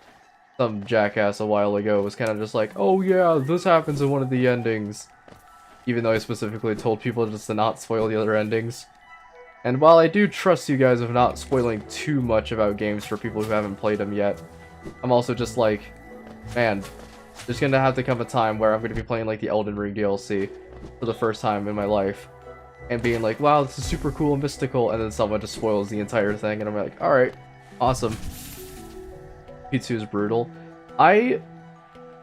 some jackass a while ago was kind of just like, oh yeah, this happens in one of the endings. Even though I specifically told people just to not spoil the other endings. And while I do trust you guys of not spoiling too much about games for people who haven't played them yet, I'm also just like, man, there's gonna have to come a time where I'm gonna be playing like the Elden Ring DLC for the first time in my life. And being like, wow, this is super cool and mystical, and then someone just spoils the entire thing, and I'm like, alright, awesome. P2 is brutal. I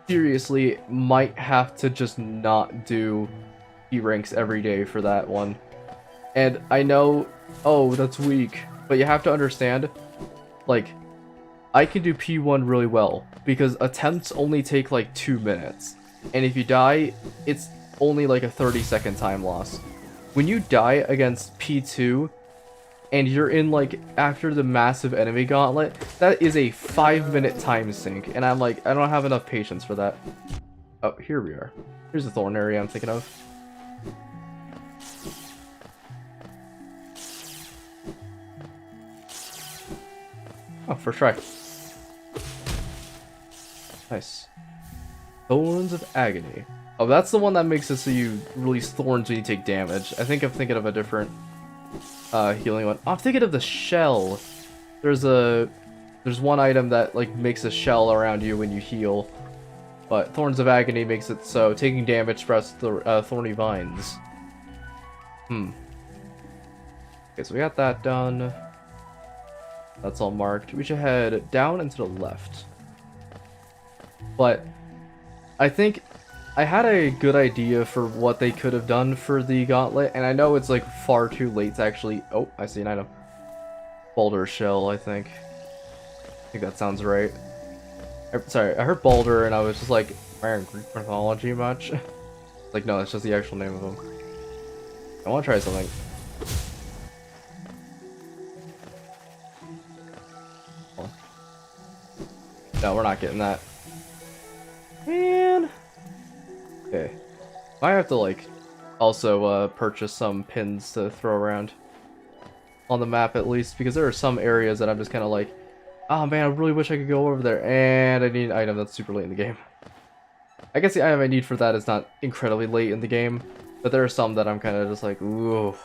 seriously might have to just not do P ranks every day for that one. And I know, oh, that's weak, but you have to understand, like, I can do P1 really well, because attempts only take like 2 minutes. And if you die, it's only like a 30-second time loss. When you die against P2, and you're in like after the massive enemy gauntlet, that is a 5-minute time sink, and I'm like, I don't have enough patience for that. Oh, here we are. Here's the thorn area I'm thinking of. Oh, first try. Nice. Thorns of Agony. Oh, that's the one that makes it so you release thorns when you take damage. I think I'm thinking of a different healing one. Oh, I'm thinking of the shell. There's one item that like makes a shell around you when you heal. But Thorns of Agony makes it so taking damage sprouts thorny vines. Okay, so we got that done. That's all marked. We should head down and to the left. But I think I had a good idea for what they could have done for the gauntlet, and I know it's like far too late to actually... Oh, I see an item. Boulder shell, I think. I think that sounds right. Sorry, I heard Boulder and I was just like, man, Greek mythology much? Like, no, that's just the actual name of them. I want to try something. Oh. No, we're not getting that. Man. Okay. I have to, like, also purchase some pins to throw around. On the map, at least, because there are some areas that I'm just kind of like, oh man, I really wish I could go over there, and I need an item that's super late in the game. I guess the item I need for that is not incredibly late in the game, but there are some that I'm kind of just like, ooh.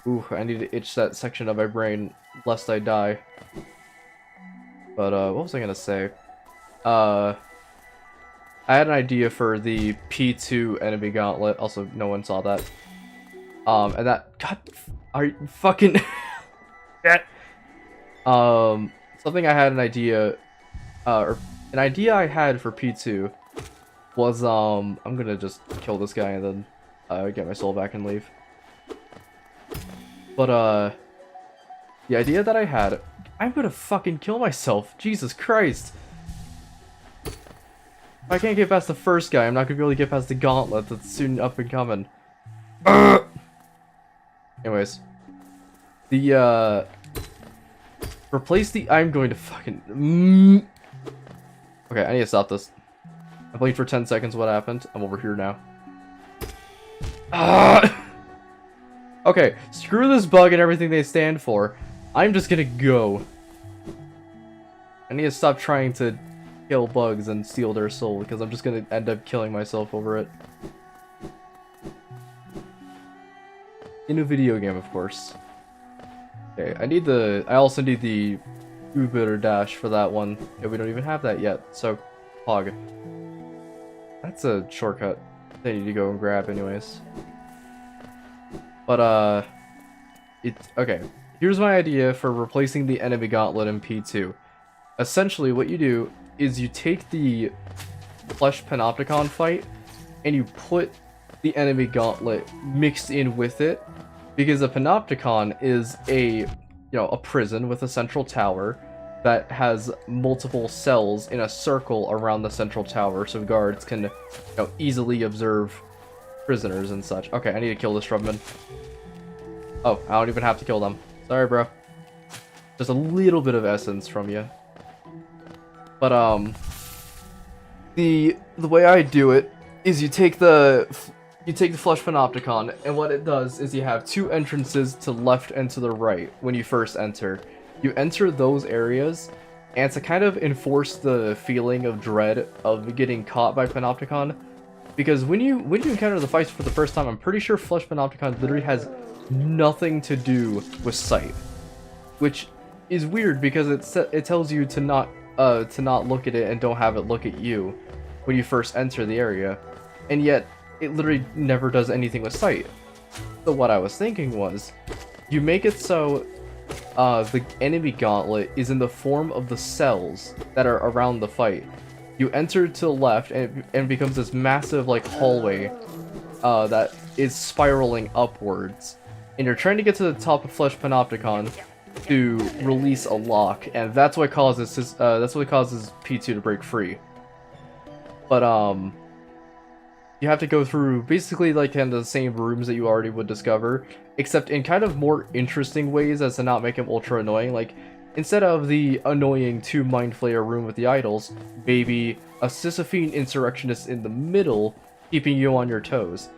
Ooh, I need to itch that section of my brain, lest I die. But, what was I gonna say? I had an idea for the P2 enemy gauntlet, also no one saw that. And that, god, are you fucking... Something I had an idea, or an idea I had for P2 was, I'm gonna just kill this guy and then, get my soul back and leave. But, the idea that I had, I'm gonna fucking kill myself, Jesus Christ! If I can't get past the first guy, I'm not gonna be able to get past the gauntlet that's soon up and coming. Anyways. The, replace the... I'm going to fucking... Okay, I need to stop this. I played for 10 seconds what happened. I'm over here now. Okay, screw this bug and everything they stand for. I'm just gonna go. I need to stop trying to kill bugs and steal their soul, because I'm just gonna end up killing myself over it. In a video game, of course. Okay, I also need the Uber dash for that one. Yeah, we don't even have that yet, so hog. That's a shortcut they need to go and grab anyways. But, okay. Here's my idea for replacing the enemy gauntlet in P2. Essentially, what you do is you take the Flesh Panopticon fight, and you put the enemy gauntlet mixed in with it, because a Panopticon is a prison with a central tower that has multiple cells in a circle around the central tower, so guards can easily observe prisoners and such. Okay, I need to kill this Shrubman. Oh, I don't even have to kill them. Sorry, bro. Just a little bit of essence from you. But, the way I do it is you take the Flesh Panopticon, and what it does is you have two entrances to left and to the right when you first enter. You enter those areas, and to kind of enforce the feeling of dread of getting caught by Panopticon, because when you encounter the fights for the first time, I'm pretty sure Flesh Panopticon literally has nothing to do with sight, which is weird because it tells you to not look at it and don't have it look at you when you first enter the area, and yet it literally never does anything with sight. So what I was thinking was, you make it so the enemy gauntlet is in the form of the cells that are around the fight. You enter to the left, and it becomes this massive like hallway that is spiraling upwards, and you're trying to get to the top of Flesh Panopticon to release a lock, and that's what causes P2 to break free. But you have to go through basically like kind of the same rooms that you already would discover, except in kind of more interesting ways as to not make him ultra annoying. Like, instead of the annoying 2 Mind Flayer room with the idols, maybe a Sisyphean Insurrectionist in the middle, keeping you on your toes.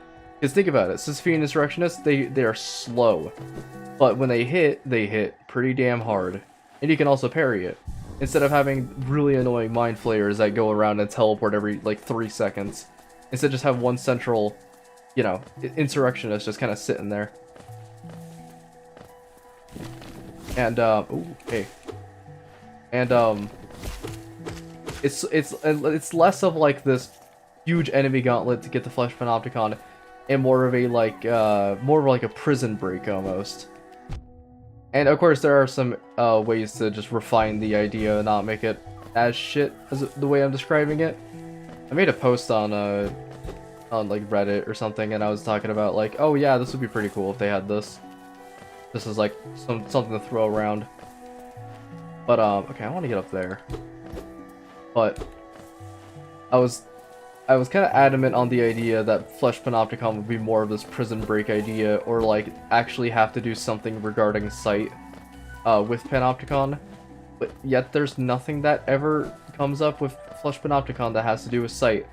Because think about it, Sisyphean Insurrectionists, they are slow, but when they hit pretty damn hard, and you can also parry it, instead of having really annoying Mind Flayers that go around and teleport every like 3 seconds. Instead, just have one central, you know, Insurrectionist just kind of sitting there. And ooh, hey. And it's less of like this huge enemy gauntlet to get the Flesh Panopticon, and more of a prison break almost. And of course, there are some ways to just refine the idea and not make it as shit as the way I'm describing it. I made a post on like Reddit or something, and I was talking about like, oh yeah, this would be pretty cool if they had this. This is like something to throw around. But okay, I want to get up there. But I was kind of adamant on the idea that Flesh Panopticon would be more of this prison break idea, or like actually have to do something regarding sight with Panopticon. But yet there's nothing that ever comes up with Flesh Panopticon that has to do with sight.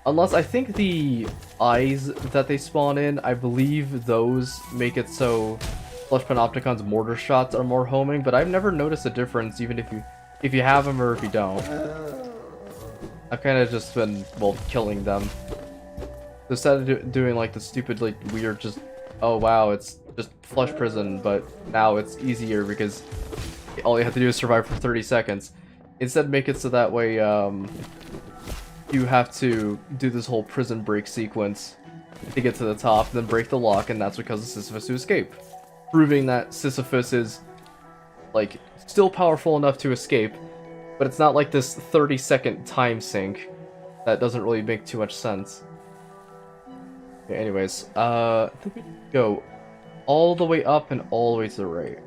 Unless, I think the eyes that they spawn in, I believe those make it so Flesh Panopticon's mortar shots are more homing, but I've never noticed a difference, even if you have them or if you don't. I've kind of just been, well, killing them. Instead of doing like the stupid, like, weird just, oh wow, it's just Flesh Prison, but now it's easier because all you have to do is survive for 30 seconds. Instead, make it so that way, you have to do this whole prison break sequence to get to the top, then break the lock, and that's what causes Sisyphus to escape. Proving that Sisyphus is, like, still powerful enough to escape, but it's not like this 30-second time sink that doesn't really make too much sense. Okay, anyways, I think we go all the way up and all the way to the right.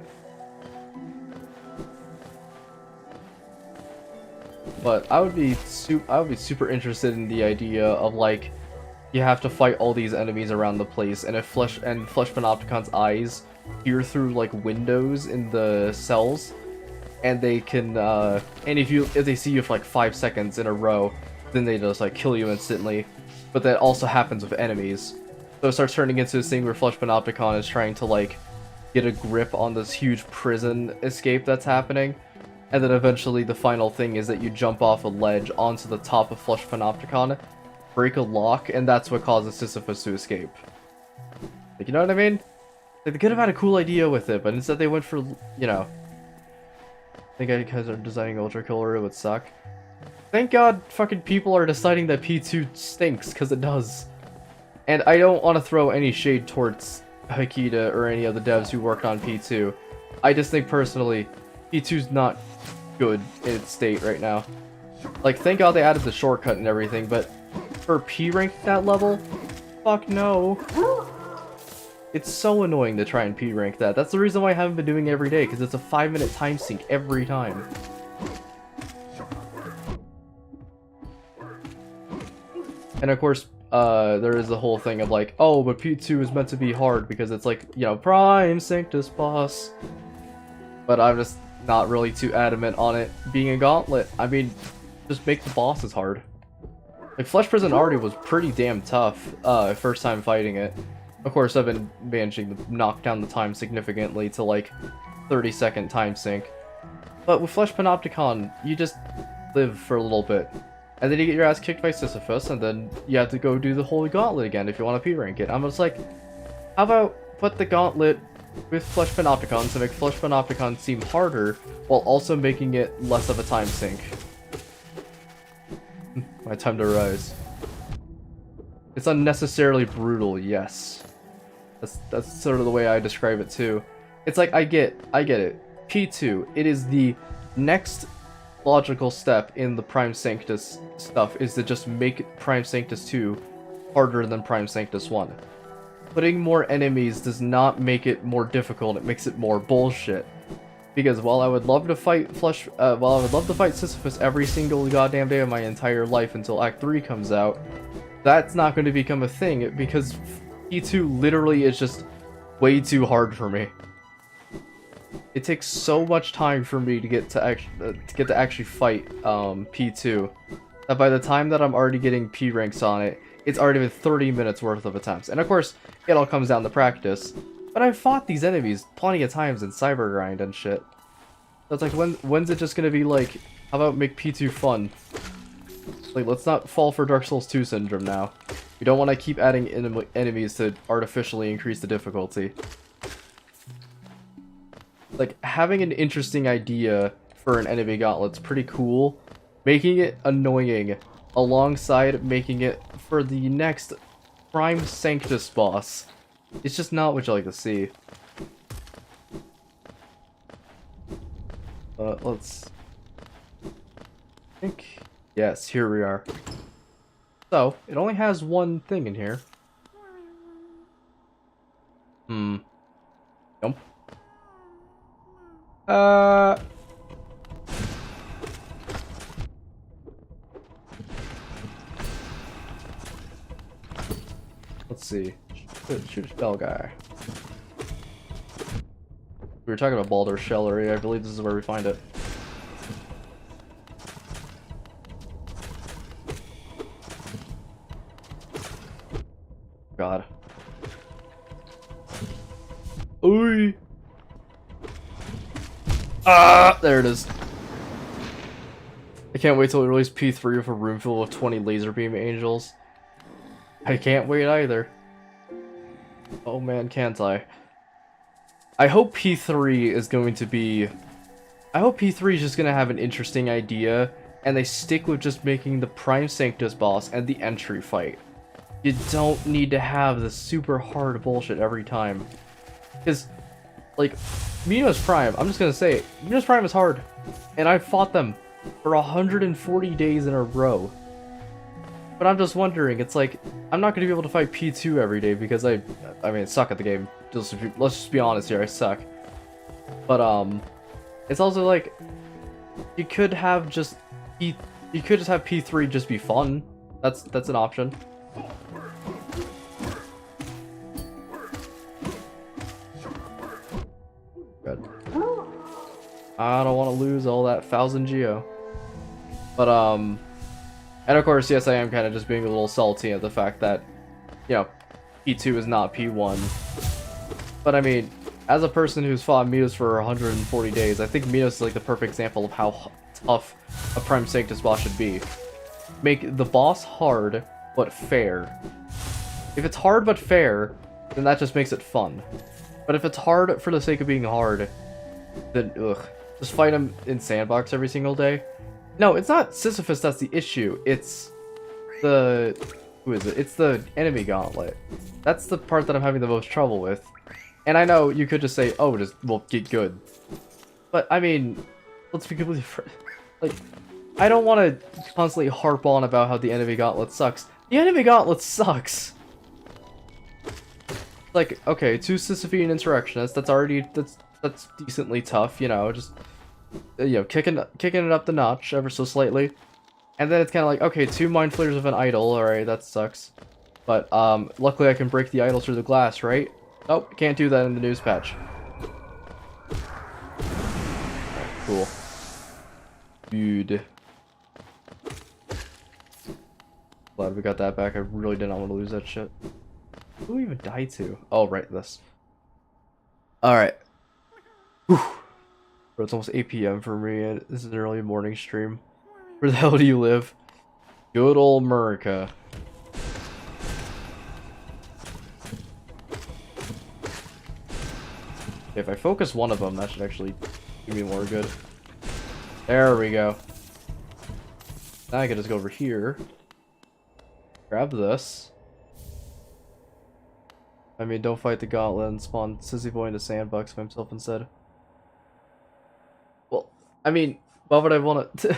But I would be super interested in the idea of like, you have to fight all these enemies around the place, and if Flesh Panopticon's eyes peer through like windows in the cells, and they can and if they see you for like 5 seconds in a row, then they just like kill you instantly. But that also happens with enemies, so it starts turning into this thing where Flesh Panopticon is trying to like get a grip on this huge prison escape that's happening. And then eventually the final thing is that you jump off a ledge onto the top of Flesh Panopticon, break a lock, and that's what causes Sisyphus to escape. Like, you know what I mean? Like, they could have had a cool idea with it, but instead they went for, you know... I think because they're designing Ultra Killer, it would suck. Thank God fucking people are deciding that P2 stinks, because it does. And I don't want to throw any shade towards Hikita or any of the devs who worked on P2. I just think personally, P2's not good in its state right now. Like, thank God they added the shortcut and everything, but for P rank that level, fuck no. It's so annoying to try and P rank that. That's the reason why I haven't been doing it every day, because it's a 5-minute time sink every time. And of course, there is the whole thing of like, oh, but P2 is meant to be hard because it's like, you know, Prime Sanctus boss. But I'm just not really too adamant on it being a gauntlet. I mean, just make the bosses hard. Like, Flesh Prison already was pretty damn tough, first time fighting it. Of course, I've been managing to knock down the time significantly to like 30-second time sync. But with Flesh Panopticon, you just live for a little bit. And then you get your ass kicked by Sisyphus, and then you have to go do the Holy Gauntlet again if you want to P-rank it. I'm just like, how about put the Gauntlet with Flesh Panopticon to make Flesh Panopticon seem harder, while also making it less of a time sink. My time to rise. It's unnecessarily brutal, yes. That's sort of the way I describe it too. It's like, I get it. P2, it is the next logical step in the Prime Sanctus stuff is to just make Prime Sanctus 2 harder than Prime Sanctus 1. Putting more enemies does not make it more difficult, it makes it more bullshit. Because while I would love to fight Sisyphus every single goddamn day of my entire life until Act 3 comes out, that's not going to become a thing because P2 literally is just way too hard for me. It takes so much time for me to get to actually fight P2 that by the time that I'm already getting P ranks on it, it's already been 30 minutes worth of attempts. And of course, it all comes down to practice. But I've fought these enemies plenty of times in Cybergrind and shit. So it's like, when's it just gonna be like, how about make P2 fun? Like, let's not fall for Dark Souls 2 syndrome now. We don't want to keep adding enemies to artificially increase the difficulty. Like, having an interesting idea for an enemy gauntlet's pretty cool. Making it annoying alongside making it for the next Prime Sanctus boss. It's just not what you like to see. Let's think. Yes, here we are. So, it only has one thing in here. Nope. Let's see. Shoot a spell guy. We were talking about Baldur's Shell area. I believe this is where we find it. God. Ooh. Ah, there it is. I can't wait till we release P3 with a room full of 20 laser beam angels. I can't wait either. Oh man, can't I? I hope P3 is going to be... I hope P3 is just going to have an interesting idea, and they stick with just making the Prime Sanctus boss and the entry fight. You don't need to have the super hard bullshit every time. Because, like, Minos Prime, I'm just going to say it, Minos Prime is hard. And I've fought them for 140 days in a row. But I'm just wondering, it's like, I'm not going to be able to fight P2 every day because I mean, I suck at the game. Let's just be honest here, I suck. But, it's also like, you could have just, you could just have P3 just be fun. That's an option. Good. I don't want to lose all that 1000 Geo. But, and of course, yes, I am kind of just being a little salty at the fact that, you know, P2 is not P1. But I mean, as a person who's fought Minos for 140 days, I think Minos is like the perfect example of how tough a Prime Sanctus boss should be. Make the boss hard, but fair. If it's hard but fair, then that just makes it fun. But if it's hard for the sake of being hard, then ugh. Just fight him in Sandbox every single day. No, it's not Sisyphus that's the issue. It's the... who is it? It's the enemy gauntlet. That's the part that I'm having the most trouble with. And I know you could just say, oh, well, get good. But, I mean, let's be completely like, I don't want to constantly harp on about how the enemy gauntlet sucks. The enemy gauntlet sucks! Like, okay, 2 Sisyphean insurrectionists, that's already, that's decently tough, you know, just, you know, kicking it up the notch ever so slightly. And then it's kind of like, okay, 2 Mind Flayers of an Idol, alright, that sucks. But luckily I can break the idol through the glass, right? Oh, can't do that in the news patch. Alright, cool. Dude. Glad we got that back. I really did not want to lose that shit. Who even died to? Oh, right, this. Alright. It's almost 8 p.m. for me, and this is an early morning stream. Where the hell do you live? Good old America. If I focus one of them, that should actually give me more good. There we go. Now I can just go over here. Grab this. I mean, don't fight the gauntlet and spawn Sissy Boy in the sandbox by himself instead. Well, I mean, why would I want to...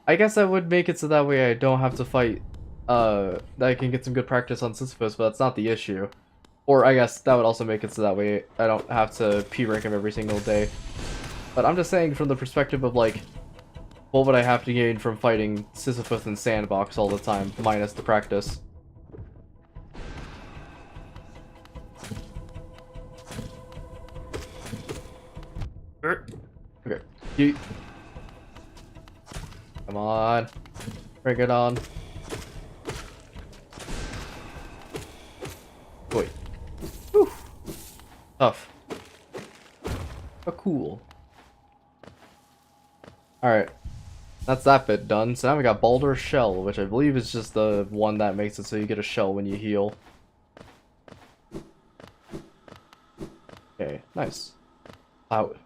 I guess I would make it so that way I don't have to fight, that I can get some good practice on Sisyphus, but that's not the issue. Or I guess that would also make it so that way I don't have to P-rank him every single day. But I'm just saying from the perspective of, like, what would I have to gain from fighting Sisyphus and Sandbox all the time, minus the practice? Okay. Come on. Bring it on. Wait. Whew. Tough. But cool. Alright. That's that bit done. So now we got Baldur's Shell, which I believe is just the one that makes it so you get a shell when you heal. Okay, nice. Out.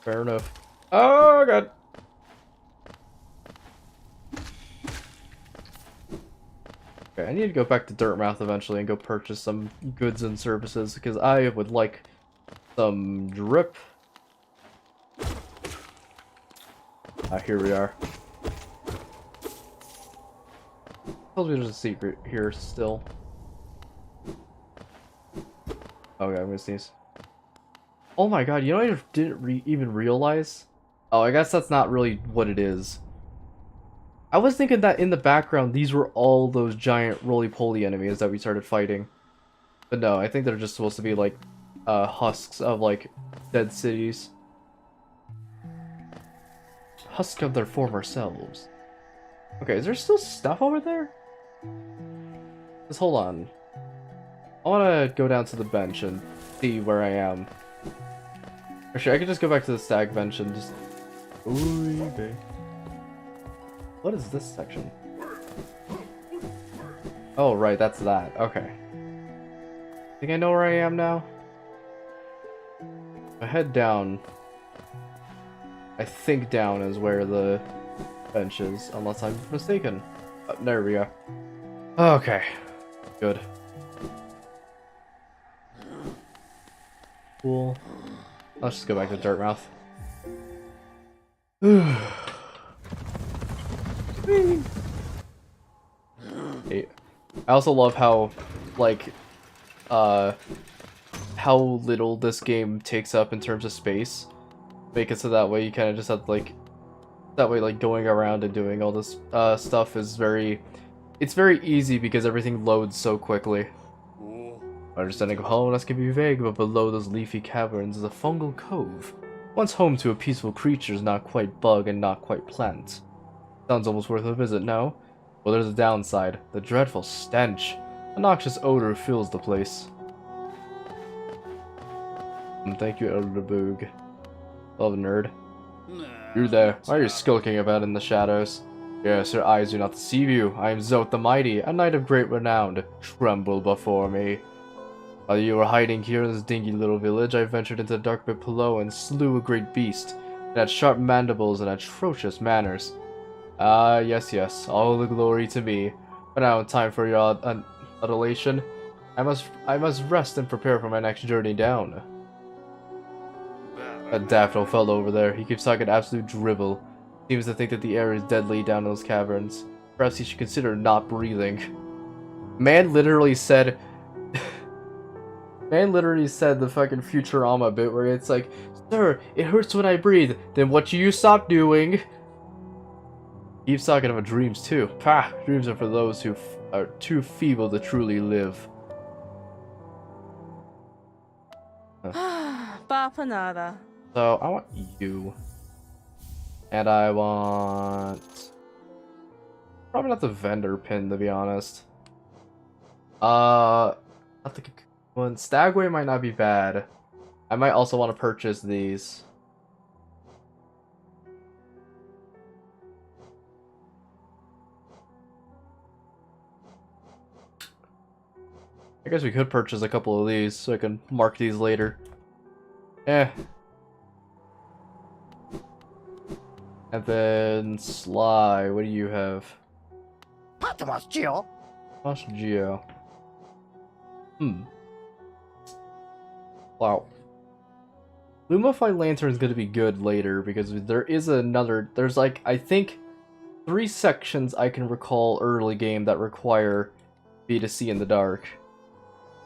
Fair enough. Oh god. Okay, I need to go back to Dirtmouth eventually and go purchase some goods and services because I would like some drip. Here we are. Told me there's a secret here still. Okay, I'm gonna sneeze. Oh my god, you know I didn't even realize? Oh, I guess that's not really what it is. I was thinking that in the background, these were all those giant roly-poly enemies that we started fighting. But no, I think they're just supposed to be like, husks of like, dead cities. Husk of their former selves. Okay, is there still stuff over there? Just hold on. I wanna go down to the bench and see where I am. Actually, I could just go back to the stag bench and just... Ooh, okay. What is this section? Oh, right, that's that. Okay. Think I know where I am now? If I head down... I think down is where the bench is, unless I'm mistaken. Oh, there we go. Okay. Good. Cool. Let's just go back to Dirtmouth. Hey. I also love how, like, how little this game takes up in terms of space. Make it so that way you kind of just have, like, that way, like, going around and doing all this, stuff is very, it's very easy because everything loads so quickly. Understanding of hollowness can be vague, but below those leafy caverns is a fungal cove. Once home to a peaceful creatures not quite bug and not quite plant. Sounds almost worth a visit, no? Well, there's a downside. The dreadful stench. A noxious odor fills the place. Thank you, Elder Boog. Love nerd. You're there. Why are you skulking about in the shadows? Yes, your eyes do not deceive you. I am Zoth the Mighty, a knight of great renown. Tremble before me. While you were hiding here in this dingy little village, I ventured into the dark pit below and slew a great beast. It had sharp mandibles and atrocious manners. Ah, yes, all the glory to me. But now, time for your adulation. I must rest and prepare for my next journey down. That daffodil fellow over there, he keeps talking absolute dribble. Seems to think that the air is deadly down in those caverns. Perhaps he should consider not breathing. Man literally said the fucking Futurama bit where it's like, sir, it hurts when I breathe. Then what do you stop doing? Keeps talking about dreams too. Pah, dreams are for those who are too feeble to truly live. Bapanada. So I want you. And I want... probably not the vendor pin, to be honest. Not the cocoon one. Stagway might not be bad. I might also want to purchase these. I guess we could purchase a couple of these so I can mark these later. Eh. And then Sly, what do you have? Patmos Geo. Patmos Geo. Wow. Lumify Lantern is going to be good later because there is another... there's like, I think, 3 sections I can recall early game that require me to see in the dark.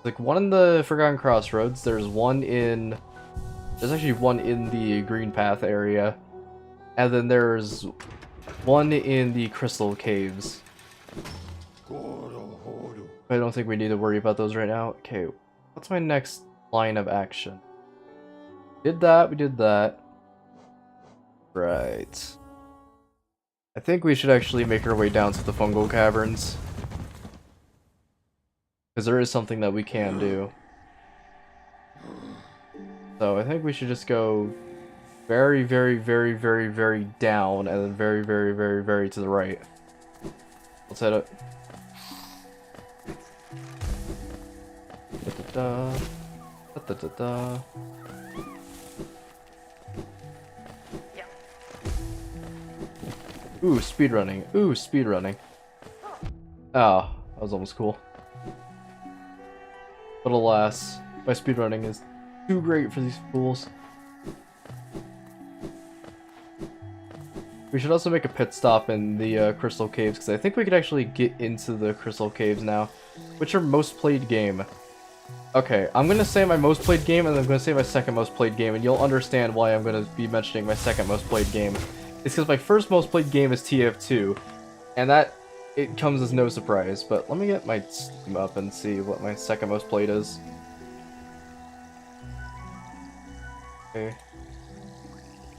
Like one in the Forgotten Crossroads, there's one in... there's actually one in the Green Path area. And then there's one in the Crystal Caves. I don't think we need to worry about those right now. Okay, what's my next line of action? We did that. Right. I think we should actually make our way down to the Fungal Caverns. Because there is something that we can do. So I think we should just go very, very, very, very, very down, and then very, very, very, very to the right. Let's hit it. Da-da-da. Da-da-da-da. Ooh, speedrunning. Ooh, speedrunning. Oh, that was almost cool. But alas, my speedrunning is too great for these fools. We should also make a pit stop in the Crystal Caves, because I think we could actually get into the Crystal Caves now. Which are most played game? Okay, I'm going to say my most played game, and then I'm going to say my second most played game, and you'll understand why I'm going to be mentioning my second most played game. It's because my first most played game is TF2, and that, it comes as no surprise, but let me get my Steam up and see what my second most played is. Okay.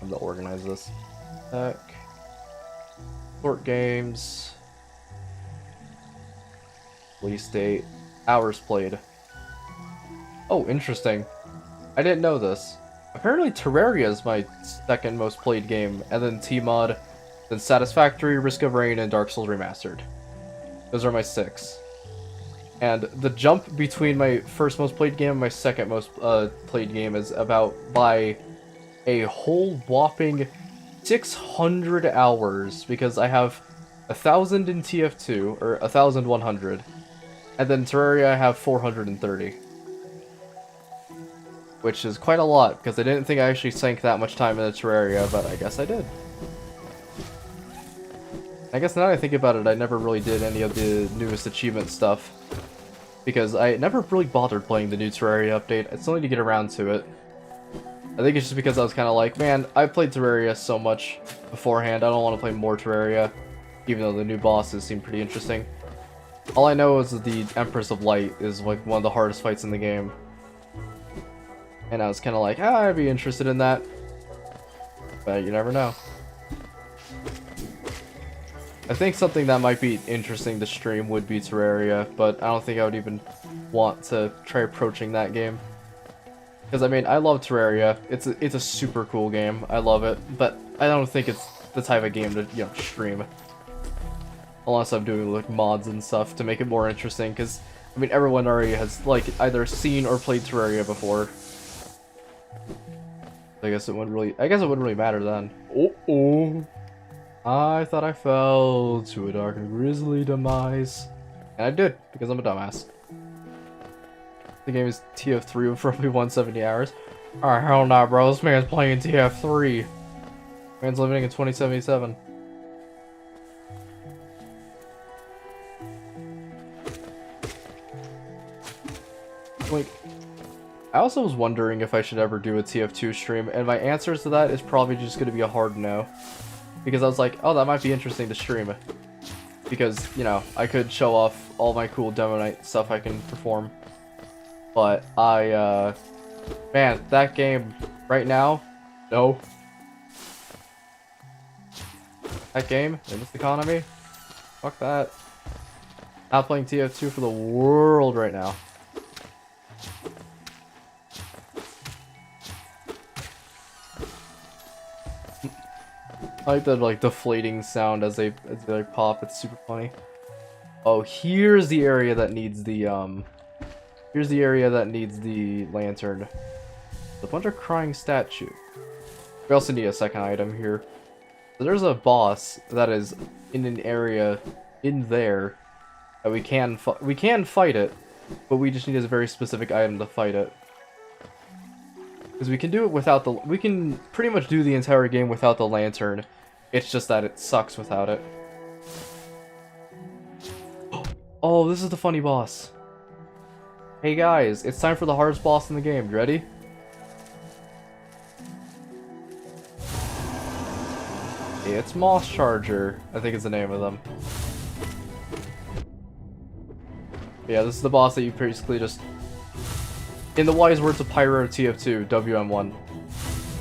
I'm going to organize this. Sort games. Release date. Hours played. Oh, interesting. I didn't know this. Apparently Terraria is my second most played game, and then T-Mod, then Satisfactory, Risk of Rain, and Dark Souls Remastered. Those are my 6. And the jump between my first most played game and my second most played game is about by a whole whopping 600 hours, because I have 1,000 in TF2, or 1,100, and then Terraria I have 430. Which is quite a lot, because I didn't think I actually sank that much time in the Terraria, but I guess I did. I guess now that I think about it, I never really did any of the newest achievement stuff. Because I never really bothered playing the new Terraria update. I still need to get around to it. I think it's just because I was kind of like, man, I played Terraria so much beforehand, I don't want to play more Terraria. Even though the new bosses seem pretty interesting. All I know is that the Empress of Light is like one of the hardest fights in the game. And I was kind of like, I'd be interested in that. But you never know. I think something that might be interesting to stream would be Terraria, but I don't think I would even want to try approaching that game. Because, I mean, I love Terraria. It's a super cool game. I love it. But I don't think it's the type of game to, you know, stream. Unless I'm doing, like, mods and stuff to make it more interesting. Because, I mean, everyone already has, like, either seen or played Terraria before. I guess it wouldn't really matter then. Oh. I thought I fell to a dark and grisly demise. And I did, because I'm a dumbass. The game is TF3 with roughly 170 hours. Alright, hell nah, bro. This man's playing TF3. Man's living in 2077. Like, I also was wondering if I should ever do a TF2 stream, and my answer to that is probably just going to be a hard no. Because I was like, oh, that might be interesting to stream. because, you know, I could show off all my cool Demo Knight stuff I can perform. But man, that game right now, no. That game in this economy, fuck that. Not playing TF2 for the world right now. I like the like deflating sound as they like pop. It's super funny. Oh, here's the area that needs the lantern. A bunch of crying statue. We also need a second item here. So there's a boss that is in an area in there that we can fight it, but we just need a very specific item to fight it. Because we can do it without the... We can pretty much do the entire game without the lantern. It's just that it sucks without it. Oh, this is the funny boss. Hey guys, it's time for the hardest boss in the game. You ready? It's Moss Charger, I think is the name of them. Yeah, this is the boss that you basically just... In the wise words of Pyro TF2, WM1.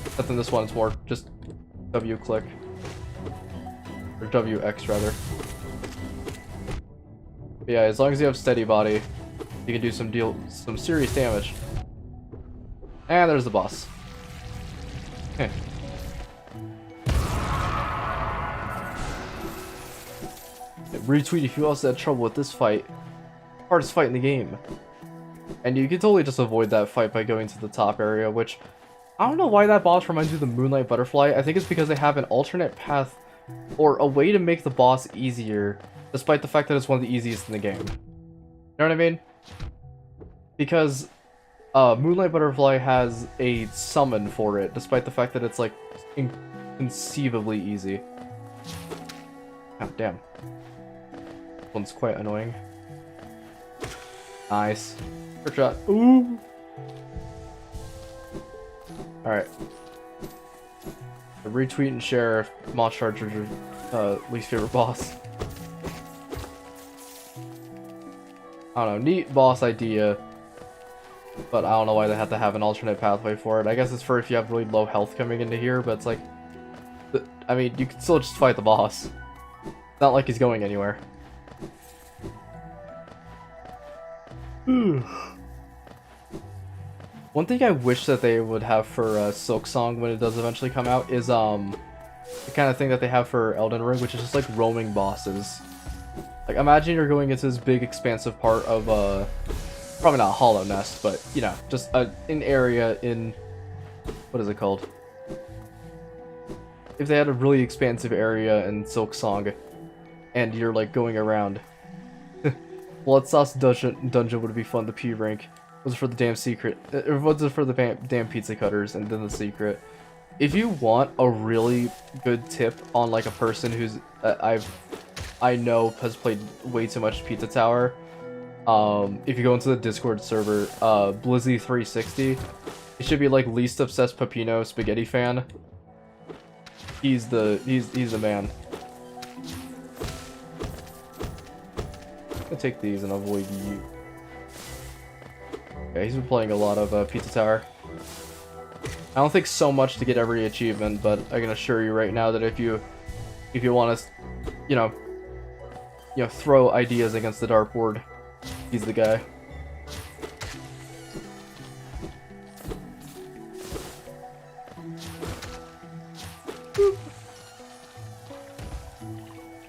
Except in this one, it's more just W-click. Or WX, rather. But yeah, as long as you have steady body, you can do some serious damage. And there's the boss. Heh. Retweet if you also had trouble with this fight. Hardest fight in the game. And you can totally just avoid that fight by going to the top area, which... I don't know why that boss reminds you of the Moonlight Butterfly. I think it's because they have an alternate path, or a way to make the boss easier, despite the fact that it's one of the easiest in the game. You know what I mean? Because Moonlight Butterfly has a summon for it, despite the fact that it's like inconceivably easy. God damn. This one's quite annoying. Nice. First shot. Ooh! Alright. Retweet and share if Moss Charger's your least favorite boss. I don't know, neat boss idea. But I don't know why they have to have an alternate pathway for it. I guess it's for if you have really low health coming into here, but it's like... I mean, you can still just fight the boss. It's not like he's going anywhere. One thing I wish that they would have for Silksong when it does eventually come out is the kind of thing that they have for Elden Ring, which is just like roaming bosses. Like imagine you're going into this big expansive part of probably not Hollow Nest, but you know, just an area in what is it called? If they had a really expansive area in Silksong and you're like going around. Bloodsauce dungeon would be fun, the P rank. Was it for the damn secret? Was it for the damn pizza cutters and then the secret? If you want a really good tip on like a person who's I know has played way too much Pizza Tower, if you go into the Discord server, Blizzy360, it should be like least obsessed Peppino spaghetti fan. He's the man. I'll take these and avoid you. Yeah, he's been playing a lot of Pizza Tower. I don't think so much to get every achievement, but I can assure you right now that if you want to, you know, throw ideas against the dartboard, he's the guy.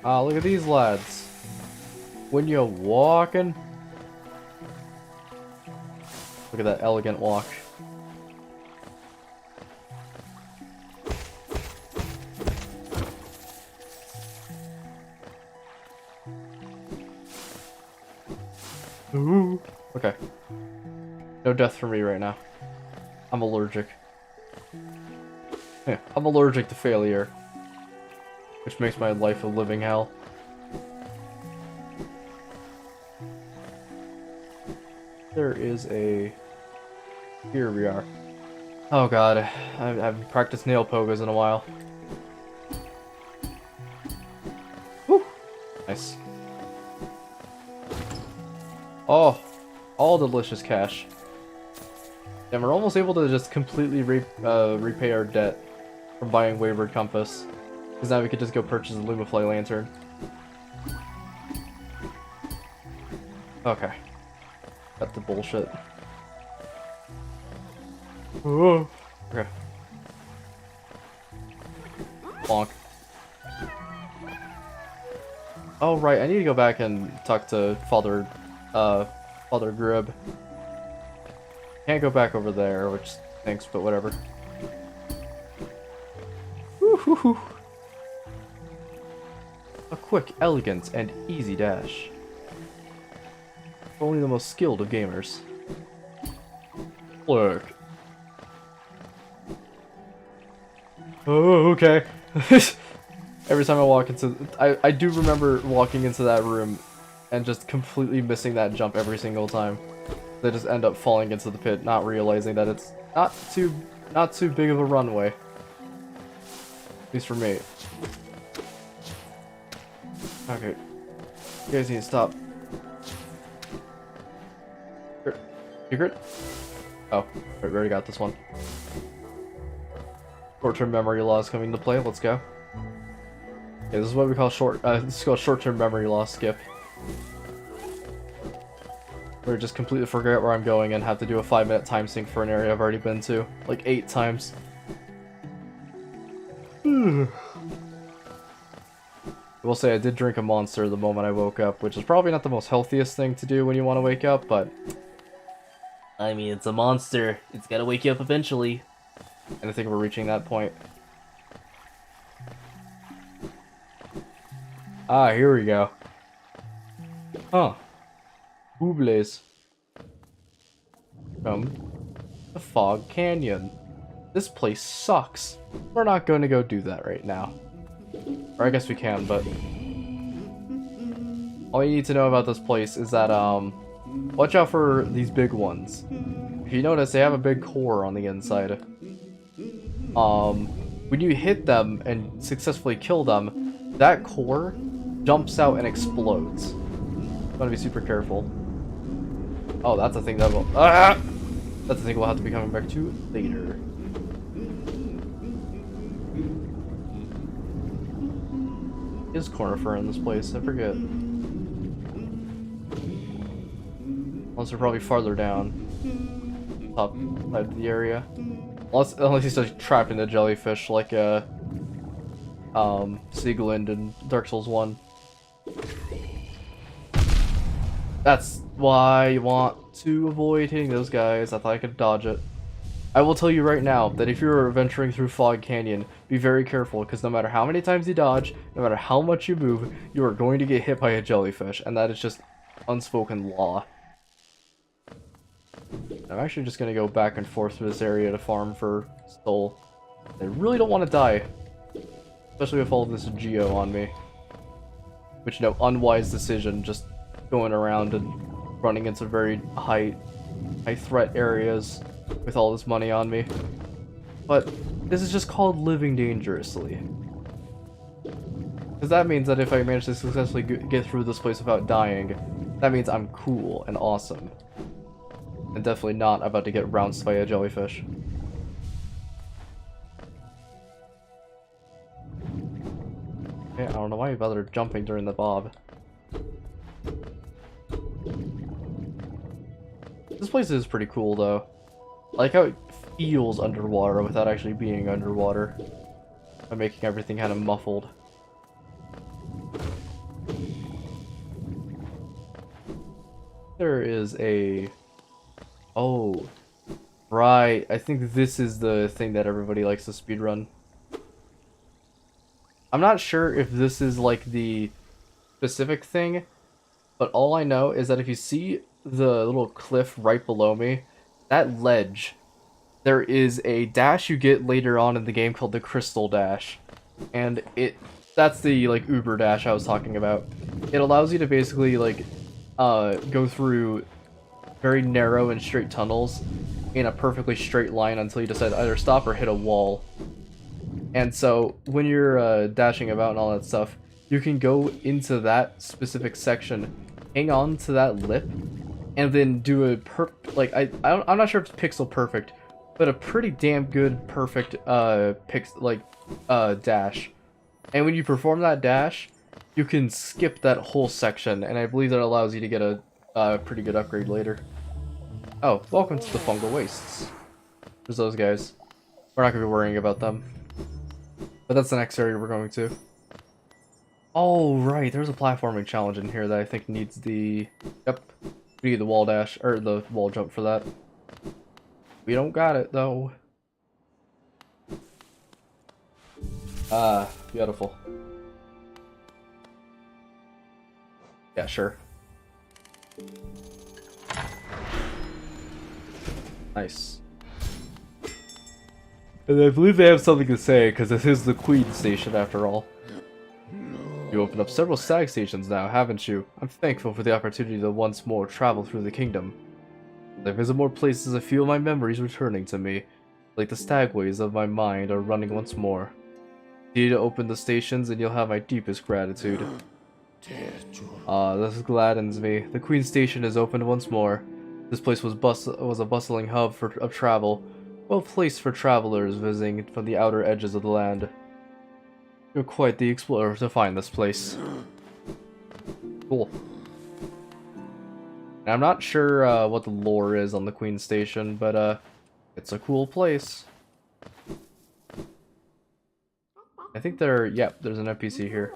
Ah, look at these lads. When you're walking, look at that elegant walk. Ooh. Okay. No death for me right now. I'm allergic. Yeah, I'm allergic to failure, which makes my life a living hell. There is a... Here we are. Oh god, I haven't practiced nail pogas in a while. Woo! Nice. Oh, all delicious cash. And we're almost able to just completely repay our debt from buying Wayward Compass. Because now we could just go purchase a Lumafly Lantern. Okay. Got the bullshit. Oh. Okay. Bonk. Oh right, I need to go back and talk to Father Grib. Can't go back over there, which stinks, but whatever. Woo-hoo-hoo. A quick, elegant, and easy dash. Only the most skilled of gamers. Look. Oh, okay. Every time I walk into... I do remember walking into that room and just completely missing that jump every single time. They just end up falling into the pit, not realizing that it's not too big of a runway. At least for me. Okay. You guys need to stop. Secret? Oh, we already got this one. Short-term memory loss coming into play. Let's go. Okay, this is what we call this is called short-term memory loss skip. Where I just completely forget where I'm going and have to do a 5-minute time sync for an area I've already been to, like 8 times. I will say I did drink a monster the moment I woke up, which is probably not the most healthiest thing to do when you want to wake up, but... I mean, it's a monster. It's gotta wake you up eventually. And I think we're reaching that point. Ah, here we go. Huh. Boobles. From the Fog Canyon. This place sucks. We're not going to go do that right now. Or I guess we can, but... all you need to know about this place is that, watch out for these big ones. If you notice, they have a big core on the inside. When you hit them and successfully kill them, that core jumps out and explodes. Gotta be super careful. Oh, that's a thing that will... ah! That's a thing we'll have to be coming back to later. Is Cornifer in this place? I forget. Unless they're probably farther down. Top side of the area. Unless he's just trapped in a jellyfish like Sieglind in Dark Souls 1. That's why you want to avoid hitting those guys. I thought I could dodge it. I will tell you right now that if you're venturing through Fog Canyon, be very careful, because no matter how many times you dodge, no matter how much you move, you are going to get hit by a jellyfish, and that is just unspoken law. I'm actually just going to go back and forth through this area to farm for Soul. I really don't want to die, especially with all of this Geo on me. Which, no, unwise decision, just going around and running into very high threat areas with all this money on me. But this is just called living dangerously. Because that means that if I manage to successfully get through this place without dying, that means I'm cool and awesome. And definitely not about to get bounced by a jellyfish. Okay, I don't know why you bothered jumping during the bob. This place is pretty cool though. I like how it feels underwater without actually being underwater. By making everything kind of muffled. There is a... oh, right. I think this is the thing that everybody likes to speedrun. I'm not sure if this is like the specific thing, but all I know is that if you see the little cliff right below me, that ledge, there is a dash you get later on in the game called the Crystal Dash. And that's the like Uber dash I was talking about. It allows you to basically like go through very narrow and straight tunnels in a perfectly straight line until you decide to either stop or hit a wall. And so when you're dashing about and all that stuff, you can go into that specific section, hang on to that lip, and then do a I'm not sure if it's pixel perfect, but a pretty damn good perfect dash. And when you perform that dash, you can skip that whole section, and I believe that allows you to get a pretty good upgrade later. Oh, welcome to the Fungal Wastes. There's those guys. We're not gonna be worrying about them. But that's the next area we're going to. Oh, right, there's a platforming challenge in here that I think needs the... Yep. We need the wall dash, or the wall jump for that. We don't got it, though. Ah, beautiful. Yeah, sure. Nice. And I believe they have something to say, because this is the Queen Station after all. You opened up several stag stations now, haven't you? I'm thankful for the opportunity to once more travel through the kingdom. As I visit more places, I feel my memories returning to me, like the stagways of my mind are running once more. Continue to open the stations and you'll have my deepest gratitude. This gladdens me. The Queen Station is opened once more. This place was a bustling hub of travel, well placed for travelers visiting from the outer edges of the land. You're quite the explorer to find this place. Cool. And I'm not sure what the lore is on the Queen Station, but it's a cool place. I think there's an NPC here.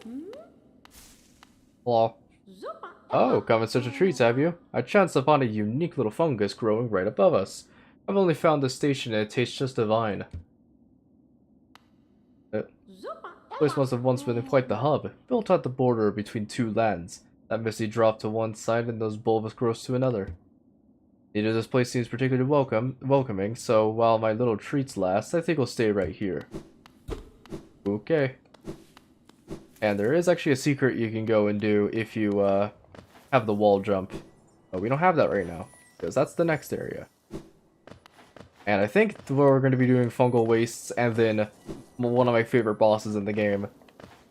Hello. Oh, come in search of treats, have you? I chanced upon a unique little fungus growing right above us. I've only found this station and it tastes just divine. This place must have once been quite the hub, built at the border between two lands. That misty drop to one side and those bulbous growths to another. Neither this place seems particularly welcoming, so while my little treats last, I think we'll stay right here. Okay. And there is actually a secret you can go and do if you have the wall jump. But we don't have that right now, because that's the next area. And I think we're going to be doing Fungal Wastes, and then one of my favorite bosses in the game,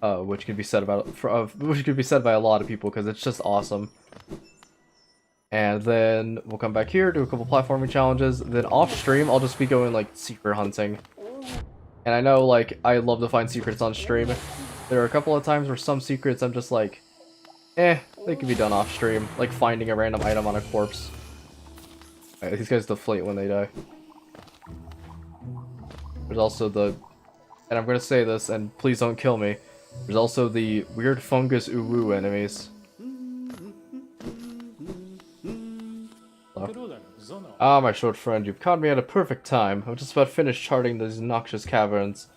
which could be said by a lot of people because it's just awesome. And then we'll come back here, do a couple platforming challenges. Then off stream, I'll just be going like secret hunting. And I know like I love to find secrets on stream. There are a couple of times where some secrets I'm just like, they can be done off stream, like finding a random item on a corpse. Right, these guys deflate when they die. There's also and I'm gonna say this, and please don't kill me, there's also the weird fungus uwu enemies. Hello? Ah, my short friend, you've caught me at a perfect time. I'm just about finished charting these noxious caverns.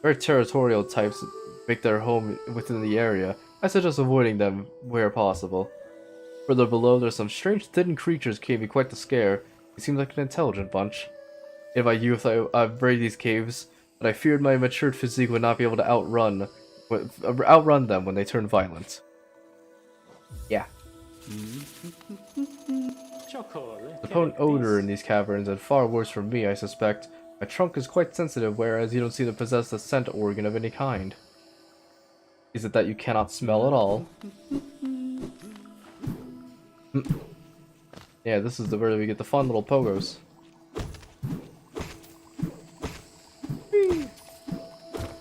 Very territorial types make their home within the area. I suggest avoiding them where possible. Further below, there's some strange hidden creatures gave me quite the scare. They seem like an intelligent bunch. In my youth, I've braved these caves, but I feared my matured physique would not be able to outrun them when they turn violent. Yeah. The potent odor in these caverns, and far worse for me, I suspect. My trunk is quite sensitive, whereas you don't seem to possess a scent organ of any kind. Is it that you cannot smell at all? Yeah, this is where we get the fun little pogos.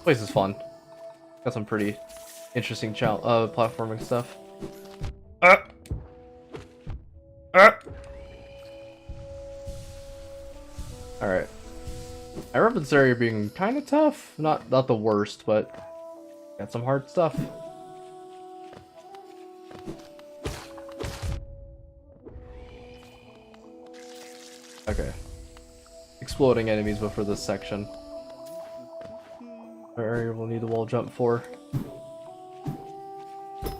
Place is fun. Got some pretty interesting platforming stuff. Alright. I remember this area being kind of tough. Not the worst, but got some hard stuff. Okay. Exploding enemies, but for this section. Our area will need the wall jump for. Can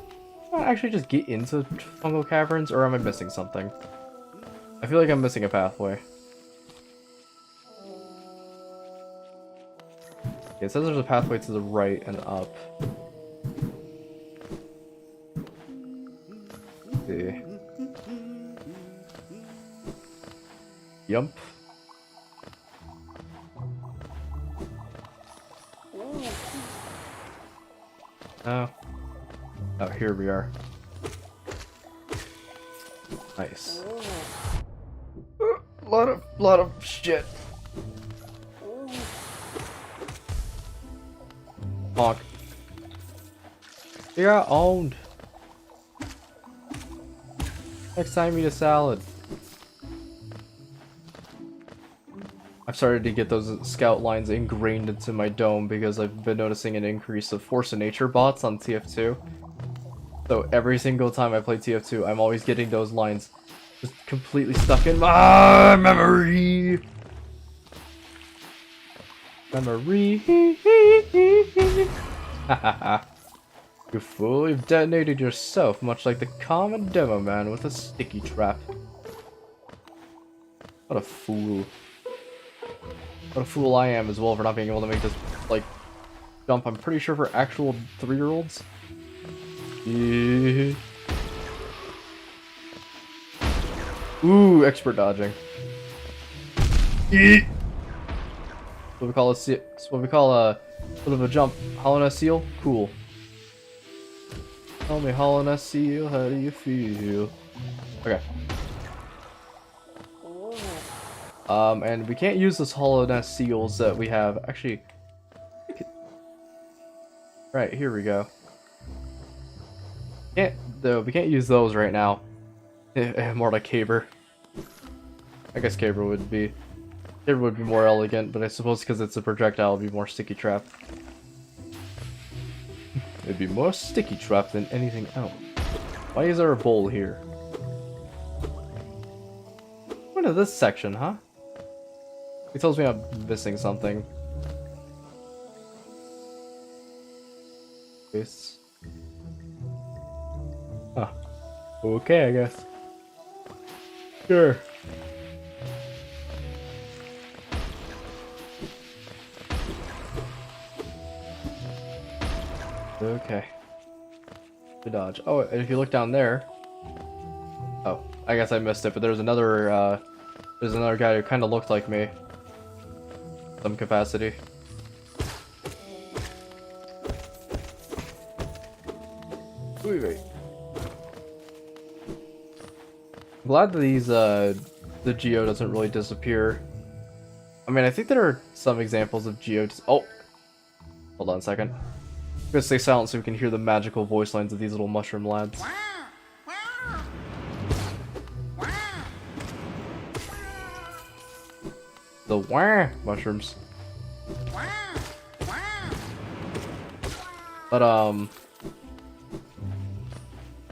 I actually just get into fungal caverns, or am I missing something? I feel like I'm missing a pathway. Okay, it says there's a pathway to the right and up. Okay. Yump. Oh. Oh, here we are. Nice. Lot of shit. Honk. You got owned. Next time, eat a salad. I've started to get those scout lines ingrained into my dome because I've been noticing an increase of Force of Nature bots on TF2. So every single time I play TF2, I'm always getting those lines just completely stuck in my memory. Memory. You fool, you've detonated yourself, much like the common demo man with a sticky trap. What a fool. What a fool I am as well for not being able to make this, like, jump. I'm pretty sure for actual 3-year-olds. Yeah. Ooh, expert dodging. Yeah. What we call a bit of a jump. Hollow Nest Seal? Cool. Tell me, Hollow Nest Seal, how do you feel? Okay. And we can't use those Hollow Nest Seals that we have. Actually, right, here we go. We can't use those right now. More like Caber. I guess Caber would be more elegant, but I suppose because it's a projectile, it'd be more sticky trap. It'd be more sticky trap than anything else. Why is there a bowl here? What is this section, huh? It tells me I'm missing something. This. Huh. Okay, I guess. Sure. Okay. To dodge. Oh, and if you look down there. Oh, I guess I missed it, but there's another guy who kind of looked like me. Some capacity. Wait. I'm glad that the Geo doesn't really disappear. I mean, I think there are some examples of Geo. Oh, hold on a second. I'm gonna stay silent so we can hear the magical voice lines of these little mushroom lads. The wah mushrooms. But I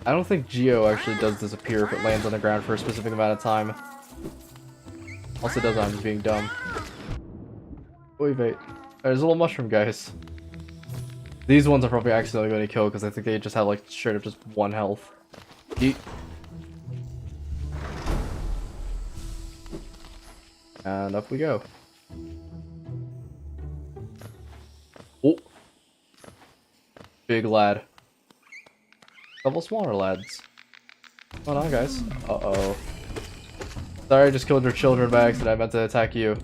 don't think Geo actually does disappear if it lands on the ground for a specific amount of time. Also does, I'm just being dumb. Wait. There's little mushroom guys. These ones are probably accidentally going to kill because I think they just have like straight up just 1 health. Yeet. And up we go. Oh. Big lad. Couple smaller lads. Hold on, guys. Uh-oh. Sorry, I just killed your children by accident. I meant to attack you.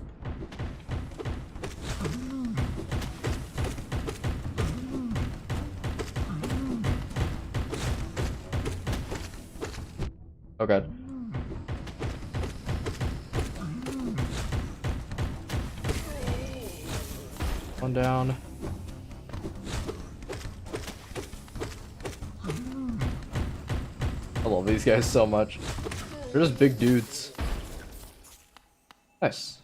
Oh god. One down. I love these guys so much. They're just big dudes. Nice.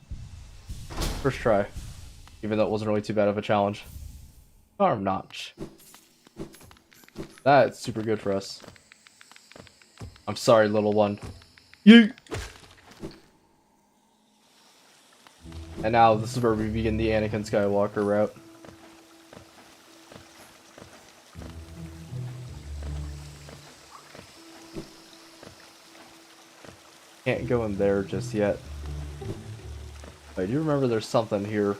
First try. Even though it wasn't really too bad of a challenge. Arm notch. That's super good for us. I'm sorry, little one. Yeet! And now this is where we begin the Anakin Skywalker route. Can't go in there just yet. I do remember there's something here.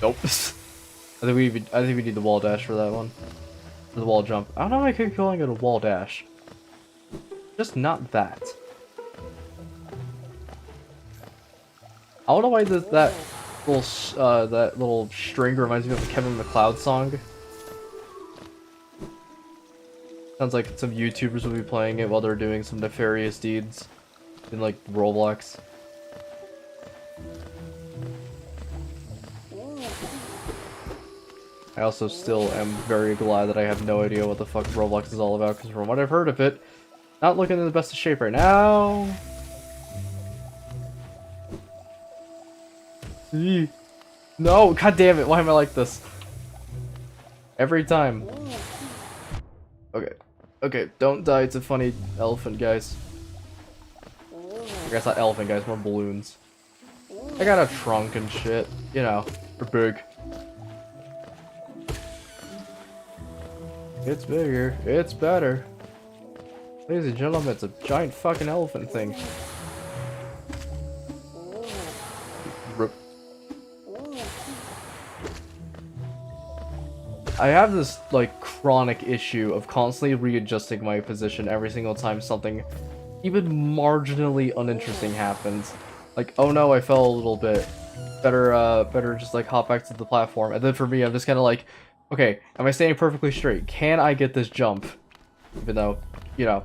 Nope. I think we need the wall dash for that one. For the wall jump. I don't know why I keep calling it a wall dash. Just not that. I don't know why that little string reminds me of the Kevin MacLeod song. Sounds like some YouTubers will be playing it while they're doing some nefarious deeds in like Roblox. I also still am very glad that I have no idea what the fuck Roblox is all about, because from what I've heard of it, not looking in the best of shape right now. Eee. No, god damn it, why am I like this? Every time. Okay. Okay, don't die to funny elephant guys. I guess not elephant guys, more balloons. I got a trunk and shit, you know, for big. It's bigger, it's better. Ladies and gentlemen, it's a giant fucking elephant thing. Rip. I have this, like, chronic issue of constantly readjusting my position every single time something even marginally uninteresting happens. Like, oh no, I fell a little bit. Better just, like, hop back to the platform. And then for me, I'm just kind of like, okay, am I standing perfectly straight? Can I get this jump? Even though, you know,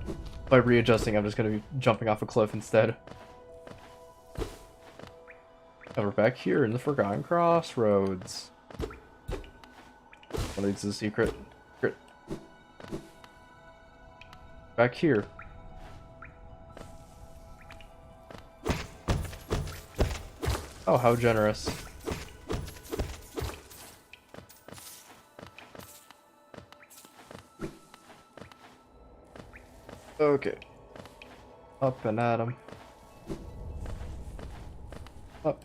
by readjusting, I'm just going to be jumping off a cliff instead. And we're back here in the Forgotten Crossroads. What leads to the secret? Back here. Oh, how generous. Okay. Up and at him. Up.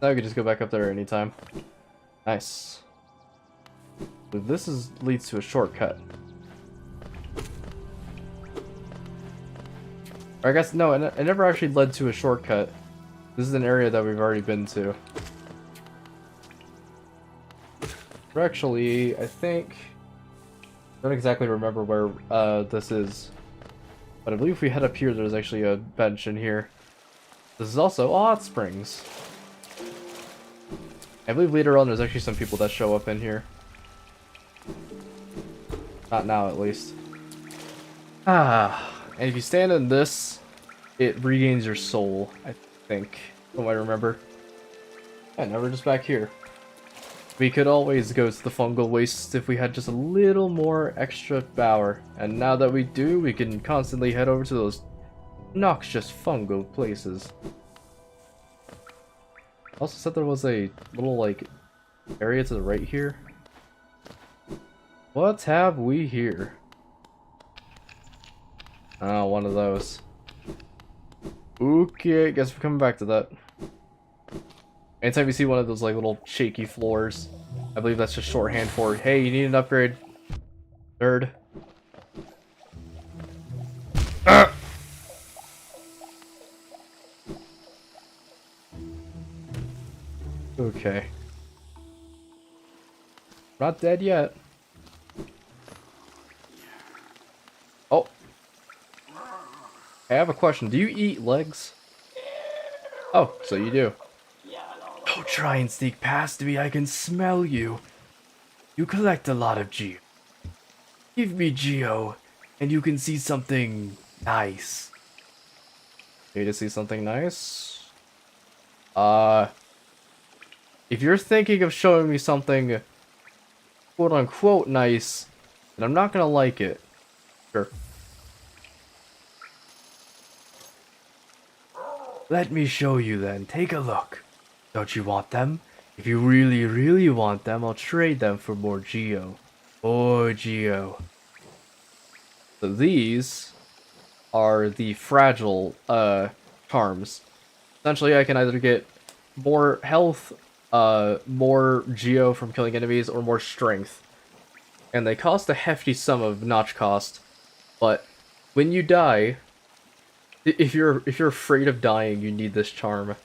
Now we can just go back up there anytime. Nice. So this leads to a shortcut. Or I guess, no, it never actually led to a shortcut. This is an area that we've already been to. We're actually, I think... I don't exactly remember where this is. But I believe if we head up here, there's actually a bench in here. This is also Hot Springs. I believe later on there's actually some people that show up in here. Not now, at least. Ah, and if you stand in this, it regains your soul, I think, from what I remember. And now we're just back here. We could always go to the fungal wastes if we had just a little more extra power. And now that we do, we can constantly head over to those noxious fungal places. Also said there was a little, like, area to the right here. What have we here? Oh, one of those. Okay, guess we're coming back to that. Anytime you see one of those, like, little shaky floors, I believe that's just shorthand for, hey, you need an upgrade. Nerd. Ah! Okay. Not dead yet. Oh. I have a question. Do you eat legs? Oh, so you do. Don't try and sneak past me, I can smell you. You collect a lot of Geo. Give me Geo, and you can see something nice. Need to see something nice? If you're thinking of showing me something quote-unquote nice, then I'm not gonna like it. Sure. Let me show you then, take a look. Don't you want them? If you really, really want them, I'll trade them for more Geo. More Geo. So these are the fragile, charms. Essentially, I can either get more health, more Geo from killing enemies, or more strength. And they cost a hefty sum of notch cost. But when you die, if you're afraid of dying, you need this charm.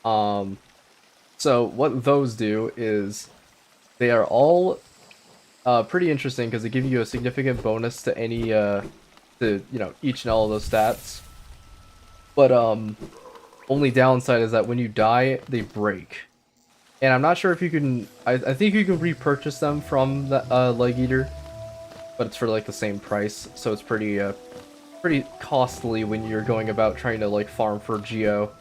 So what those do is they are all pretty interesting because they give you a significant bonus to any to, you know, each and all of those stats. But only downside is that when you die, they break. And I'm not sure if you can, I think you can repurchase them from the Leg Eater, but it's for like the same price, so it's pretty costly when you're going about trying to like farm for Geo,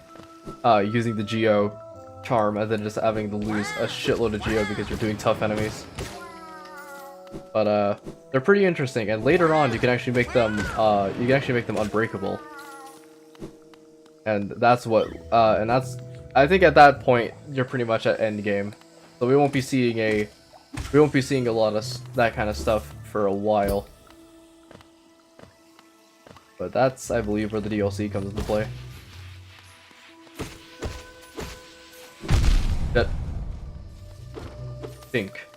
using the Geo charm and then just having to lose a shitload of Geo because you're doing tough enemies. But they're pretty interesting, and later on you can actually make them unbreakable. And that's I think at that point you're pretty much at end game. So we won't be seeing a lot of that kind of stuff for a while. But that's, I believe, where the DLC comes into play. That think.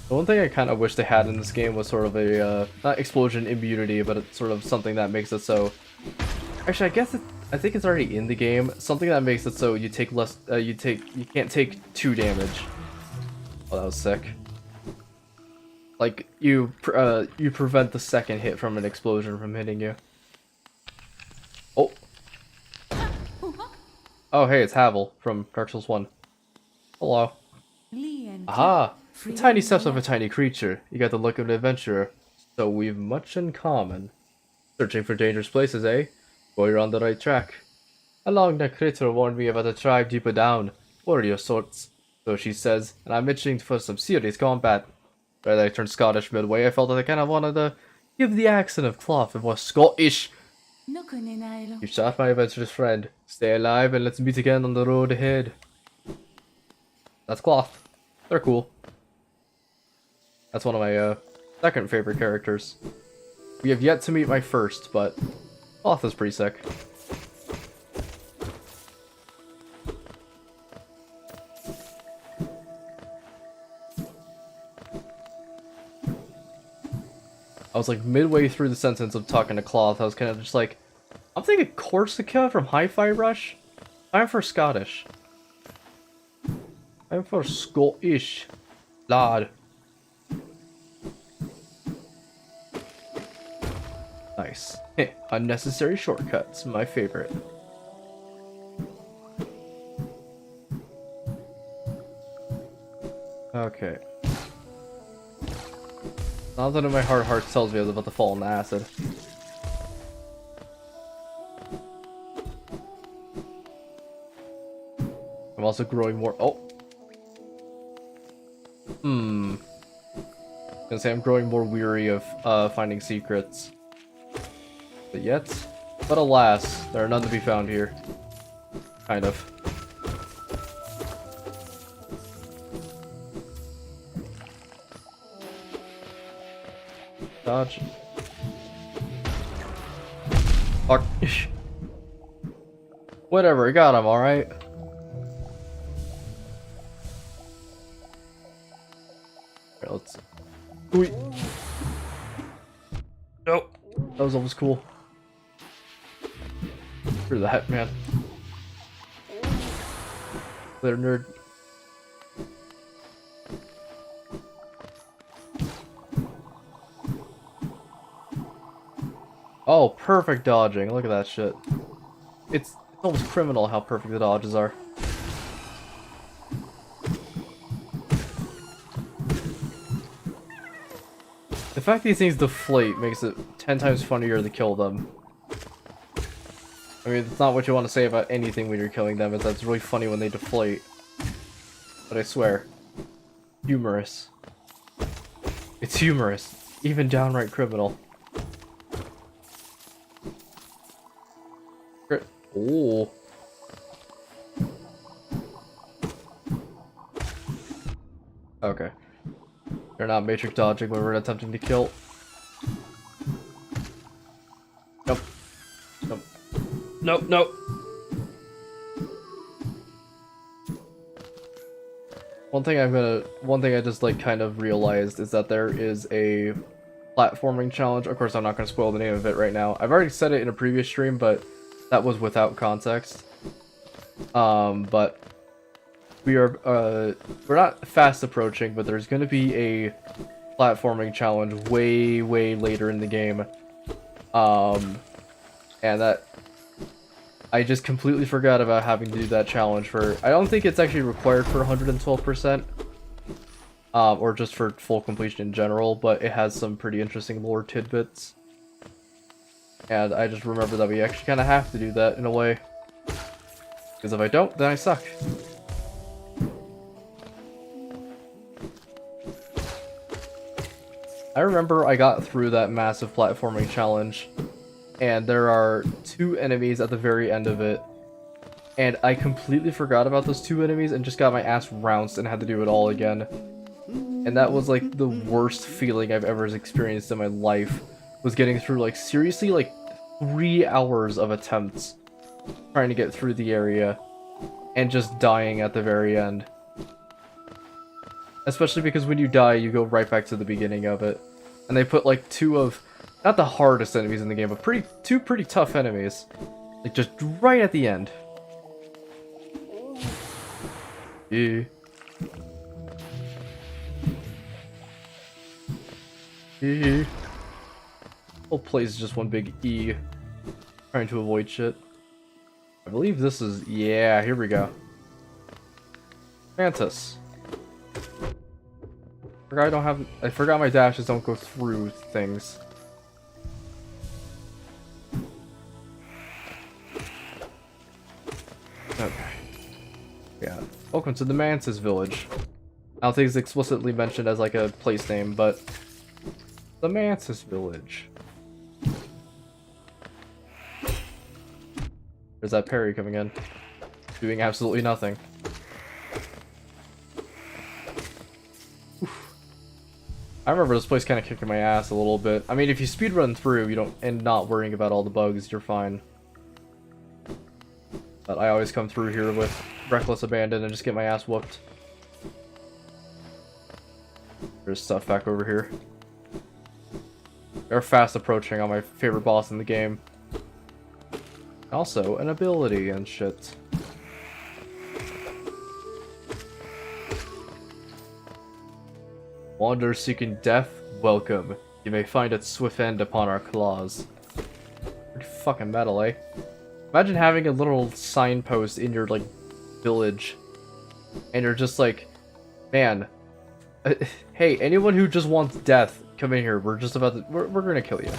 The one thing I kind of wish they had in this game was sort of a not explosion immunity, but it's sort of something that makes it so. Actually, I think it's already in the game. Something that makes it so you take less. You can't take 2 damage. Oh, that was sick. Like you prevent the second hit from an explosion from hitting you. Oh. Oh, hey, it's Havel from Dark Souls 1. Hello. Aha! The tiny steps of a tiny creature. You got the look of an adventurer, so we've much in common. Searching for dangerous places, eh? Well, you're on the right track. A long-necked critter warned me about a tribe deeper down. Warrior sorts, so she says, and I'm itching for some serious combat. Right, I turned Scottish midway. I felt that I kind of wanted to give the accent of Cloth a more Scottish. You shot my adventurous friend. Stay alive and let's meet again on the road ahead. That's Cloth. They're cool. That's one of my second favorite characters. We have yet to meet my first, but Cloth is pretty sick. I was like midway through the sentence of talking to Cloth, I was kind of just like, I'm thinking Corsica from Hi-Fi Rush? I'm for Scottish. I'm for Scottish. Lad. Nice. Heh, unnecessary shortcuts, my favorite. Okay. Nothing in my heart tells me I was about to fall in the acid. I'm also growing more. Oh. I was gonna say I'm growing more weary of finding secrets. But alas, there are none to be found here. Kind of. Dodge. Fuck. Whatever, I got him, alright? Alright, let's... Wait. Nope. That was almost cool. Screw that, man. Later, nerd. Oh, perfect dodging. Look at that shit. It's almost criminal how perfect the dodges are. The fact these things deflate makes it 10 times funnier to kill them. I mean, it's not what you want to say about anything when you're killing them, it's that it's really funny when they deflate. But I swear, humorous. It's humorous. Even downright criminal. Oh. Okay. You're not matrix dodging when we're attempting to kill. Nope. Nope. Nope, nope. One thing I just like kind of realized is that there is a platforming challenge. Of course, I'm not going to spoil the name of it right now. I've already said it in a previous stream, but that was without context. But we're not fast approaching, but there's going to be a platforming challenge way later in the game. And that I just completely forgot about having to do that challenge for. I don't think it's actually required for 112%. or just for full completion in general, but it has some pretty interesting lore tidbits. And I just remember that we actually kind of have to do that in a way. Because if I don't, then I suck. I remember I got through that massive platforming challenge, and there are 2 enemies at the very end of it, and I completely forgot about those 2 enemies and just got my ass trounced and had to do it all again. And that was like the worst feeling I've ever experienced in my life, was getting through like seriously like 3 hours of attempts trying to get through the area and just dying at the very end. Especially because when you die, you go right back to the beginning of it. And they put like 2 of, not the hardest enemies in the game, but 2 pretty tough enemies. Like just right at the end. Yeah. Yeah. Whole place is just one big E. Trying to avoid shit. I believe this is, yeah, here we go. Mantis. I forgot my dashes don't go through things. Okay. Yeah. Welcome to the Mantis Village. I don't think it's explicitly mentioned as like a place name, but the Mantis Village. There's that Perry coming in, doing absolutely nothing. Oof. I remember this place kind of kicking my ass a little bit. I mean, if you speedrun through, you don't, and not worrying about all the bugs, you're fine. But I always come through here with reckless abandon and just get my ass whooped. There's stuff back over here. They're fast approaching on my favorite boss in the game. Also, an ability and shit. Wanderer seeking death, welcome. You may find its swift end upon our claws. Pretty fucking metal, eh? Imagine having a little signpost in your, like, village. And you're just like, man, hey, anyone who just wants death, come in here. We're just about to, we're gonna kill you.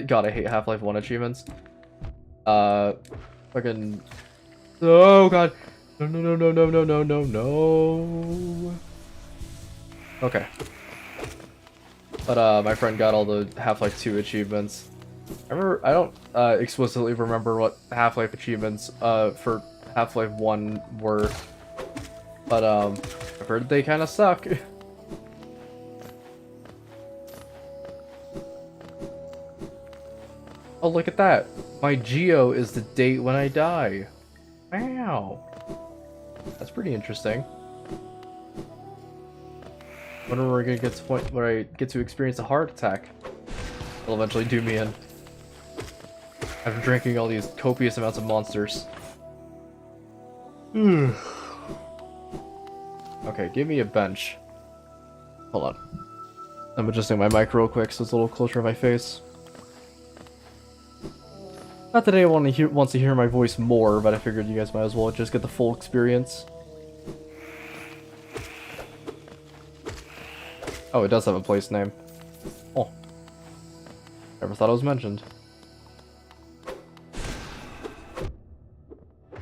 God, I hate Half-Life 1 achievements. Fucking... Oh, God. No, no, no, no, no, no, no, no, no. Okay. But, my friend got all the Half-Life 2 achievements. I don't, explicitly remember what Half-Life achievements, for Half-Life 1 were. But, I've heard they kinda suck. Oh, look at that. My geo is the date when I die. Wow. That's pretty interesting. Wonder when we're gonna get to the point where I get to experience a heart attack. It'll eventually do me in. After drinking all these copious amounts of monsters. Okay, give me a bench. Hold on. I'm adjusting my mic real quick so it's a little closer to my face. Not that anyone wants to hear my voice more, but I figured you guys might as well just get the full experience. Oh, it does have a place name. Oh. Never thought it was mentioned.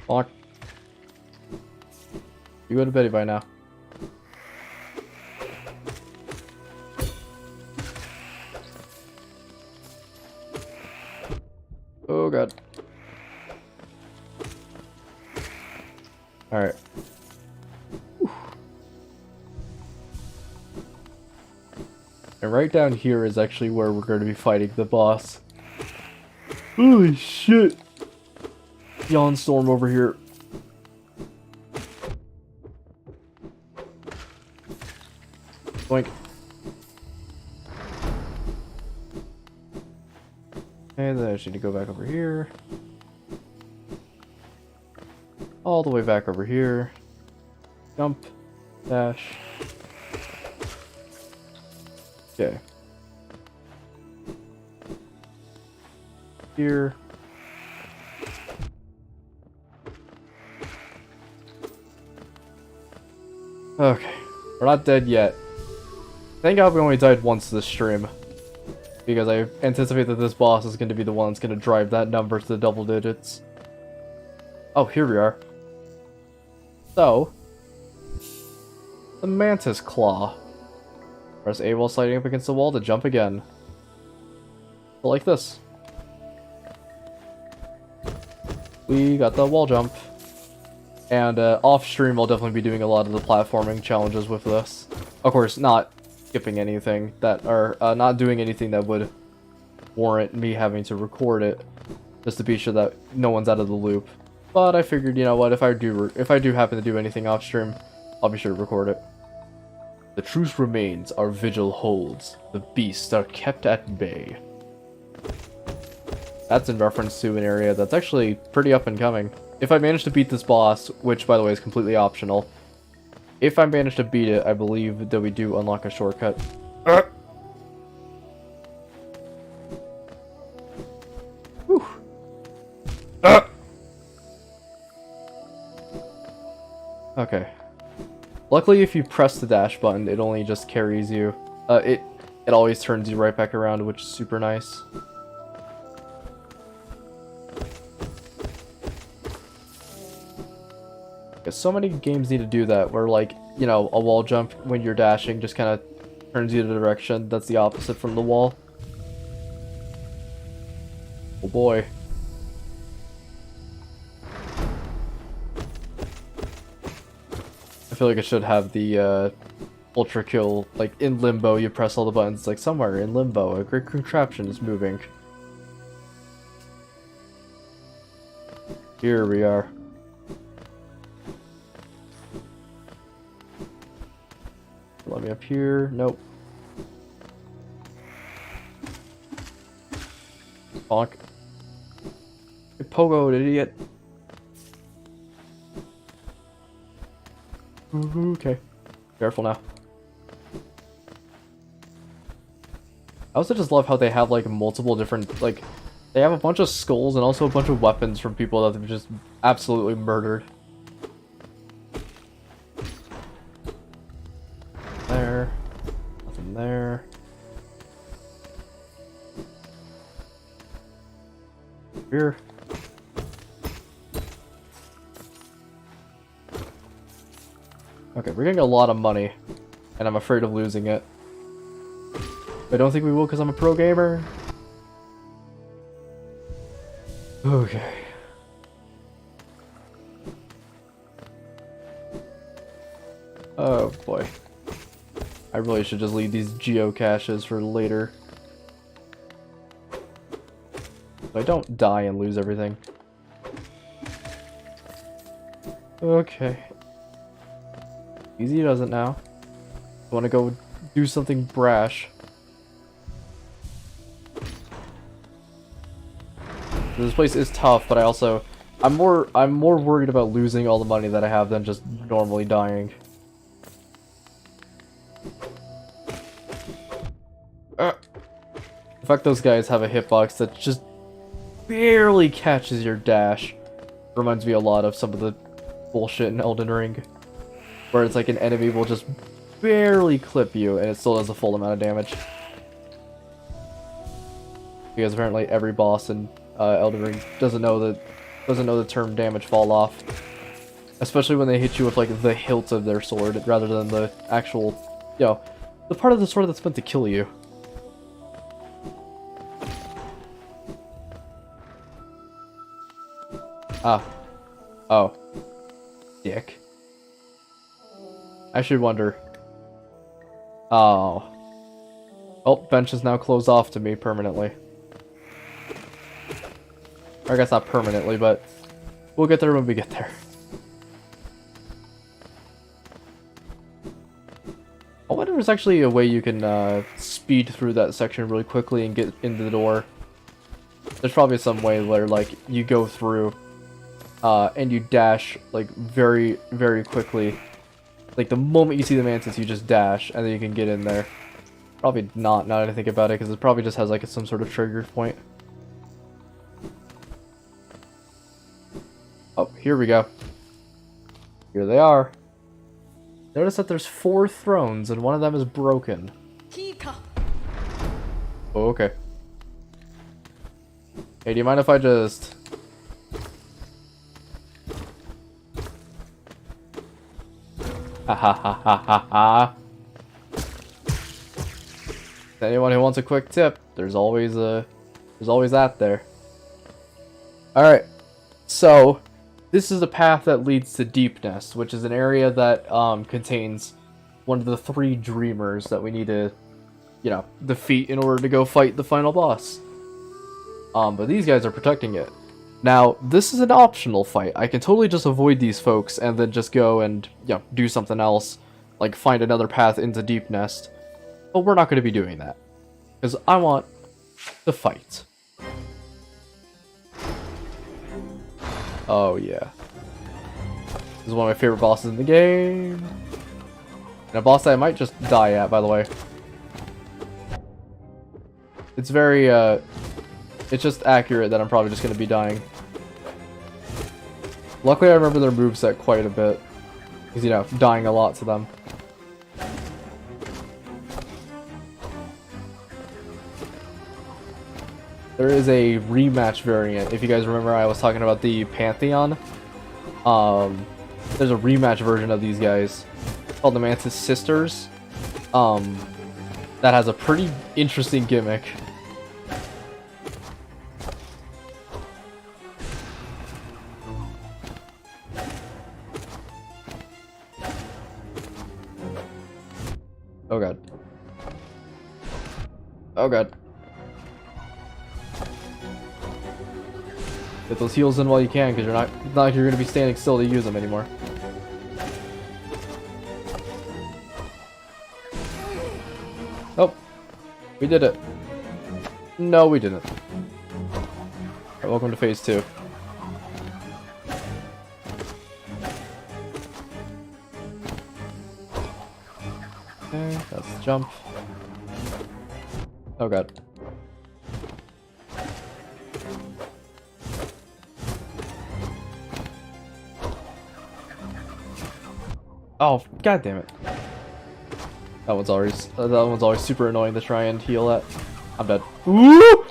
Fuck. You go to bed by now. Oh god. Alright. And right down here is actually where we're going to be fighting the boss. Holy shit! Yawn Storm over here. Boink. And then I just need to go back over here. All the way back over here. Jump. Dash. Okay. Here. Okay. We're not dead yet. Thank God we only died once this stream. Because I anticipate that this boss is going to be the one that's going to drive that number to the double digits. Oh, here we are. So, the Mantis Claw. Press A while sliding up against the wall to jump again. So like this. We got the wall jump. And off stream I'll definitely be doing a lot of the platforming challenges with this. Of course, not skipping anything that, or not doing anything that would warrant me having to record it, just to be sure that no one's out of the loop. But I figured, you know what, if I do happen to do anything off stream, I'll be sure to record it. The truce remains, our vigil holds. The beasts are kept at bay. That's in reference to an area that's actually pretty up and coming. If I manage to beat this boss, which by the way is completely optional, if I manage to beat it, I believe that we do unlock a shortcut. Whew. Okay. Luckily, if you press the dash button, it only just carries you. It always turns you right back around, which is super nice. Because so many games need to do that, where like, you know, a wall jump when you're dashing just kind of turns you in a direction that's the opposite from the wall. Oh boy. I feel like it should have the ultra kill, like in limbo you press all the buttons, like somewhere in limbo a great contraption is moving. Here we are. Let me up here. Nope. Bonk. Hey, Pogo, idiot. Okay. Careful now. I also just love how they have like multiple different, like, they have a bunch of skulls and also a bunch of weapons from people that they've just absolutely murdered. There. Nothing there. Here. Okay, we're getting a lot of money, and I'm afraid of losing it. I don't think we will because I'm a pro gamer. Okay. Oh boy. I really should just leave these geocaches for later. So I don't die and lose everything. Okay. Easy does it now. I want to go do something brash. This place is tough, but I'm more worried about losing all the money that I have than just normally dying. The fact those guys have a hitbox that just barely catches your dash reminds me a lot of some of the bullshit in Elden Ring, where it's like an enemy will just barely clip you and it still does the full amount of damage. Because apparently every boss in Elden Ring doesn't know the term damage fall off, especially when they hit you with like the hilt of their sword rather than the actual, you know, the part of the sword that's meant to kill you. Ah. Oh. Dick. I should wonder. Oh. Oh, bench is now closed off to me permanently. Or I guess not permanently, but we'll get there when we get there. I wonder if there's actually a way you can speed through that section really quickly and get into the door. There's probably some way where like you go through and you dash like very, very quickly. Like the moment you see the mantis, you just dash and then you can get in there. Probably not, now that I think about it, because it probably just has like some sort of trigger point. Oh, here we go. Here they are. Notice that there's 4 thrones and one of them is broken. Oh, okay. Hey, do you mind if I just... Ha ha ha ha ha ha. Anyone who wants a quick tip, there's always that there. Alright, so this is a path that leads to Deep Nest, which is an area that contains one of the 3 dreamers that we need to, you know, defeat in order to go fight the final boss. But these guys are protecting it. Now, this is an optional fight. I can totally just avoid these folks and then just go and, you know, do something else, like find another path into Deep Nest. But we're not going to be doing that, because I want the fight. Oh yeah. This is one of my favorite bosses in the game. And a boss that I might just die at, by the way. It's very, it's just accurate that I'm probably just going to be dying. Luckily I remember their moveset quite a bit. Because, you know, dying a lot to them. There is a rematch variant. If you guys remember, I was talking about the Pantheon. There's a rematch version of these guys called the Mantis Sisters. That has a pretty interesting gimmick. Oh god. Oh god. Get those heals in while you can, because it's not like you're going to be standing still to use them anymore. Oh, we did it. No, we didn't. Alright, welcome to phase 2. Okay, that's the jump. Oh god. Oh, god damn it. That one's always super annoying to try and heal at. I'm dead. Ooh!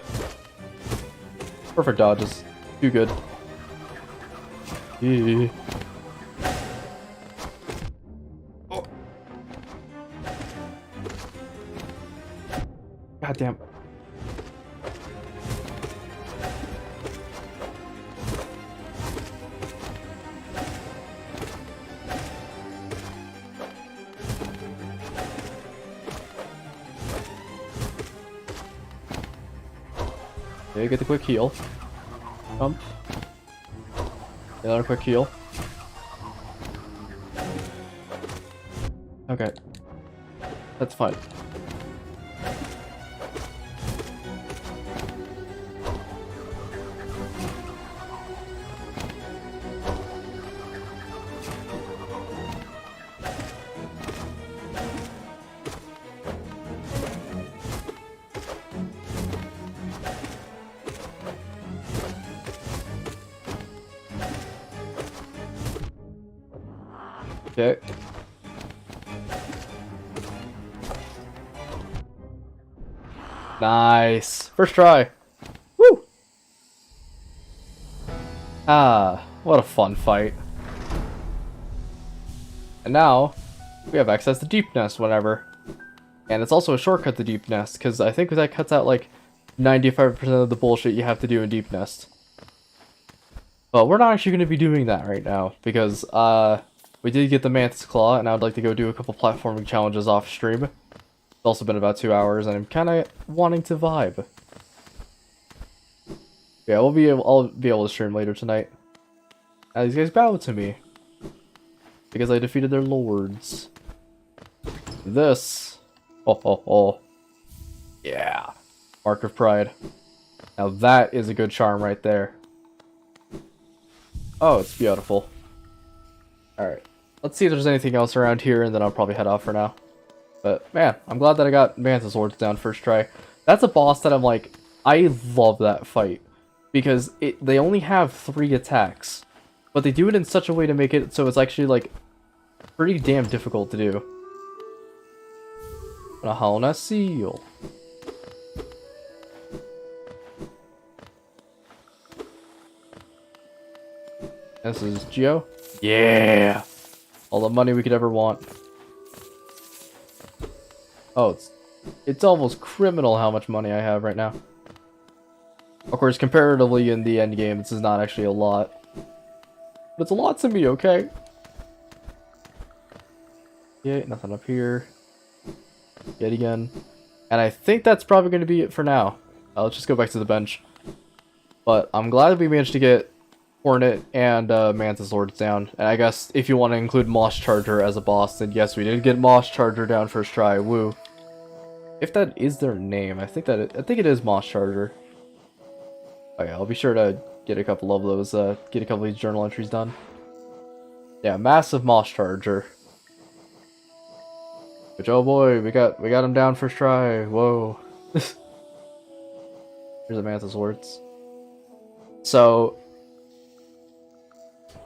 Perfect dodges. Too good. Yeah. Oh. God damn. Okay, get the quick heal. Jump. Another quick heal. Okay. That's fine. Okay. Nice. First try. Woo! Ah, what a fun fight. And now, we have access to Deep Nest whenever. And it's also a shortcut to Deep Nest, because I think that cuts out like 95% of the bullshit you have to do in Deep Nest. But we're not actually going to be doing that right now, because, we did get the Mantis Claw, and I would like to go do a couple platforming challenges off stream. It's also been about 2 hours, and I'm kind of wanting to vibe. Yeah, I'll be able to stream later tonight. Now these guys bow to me, because I defeated their lords. This, oh, yeah, Mark of Pride. Now that is a good charm right there. Oh, it's beautiful. Alright, let's see if there's anything else around here, and then I'll probably head off for now. But, man, I'm glad that I got Mantis Lords down first try. That's a boss that I'm like, I love that fight. Because they only have 3 attacks. But they do it in such a way to make it so it's actually like pretty damn difficult to do. A Hollow Nest seal. This is Geo. Yeah! All the money we could ever want. Oh, it's almost criminal how much money I have right now. Of course, comparatively in the end game, this is not actually a lot. But it's a lot to me, okay? Yeah, nothing up here. Yet again. And I think that's probably going to be it for now. Let's just go back to the bench. But I'm glad that we managed to get Hornet and Mantis Lords down. And I guess if you want to include Moss Charger as a boss, then yes, we did get Moss Charger down first try. Woo. If that is their name, I think it is Moss Charger. Okay, I'll be sure to get a couple of those, get a couple of these journal entries done. Yeah, massive Moss Charger. Which, oh boy, we got him down first try. Whoa. Here's the Mantis Lords. So,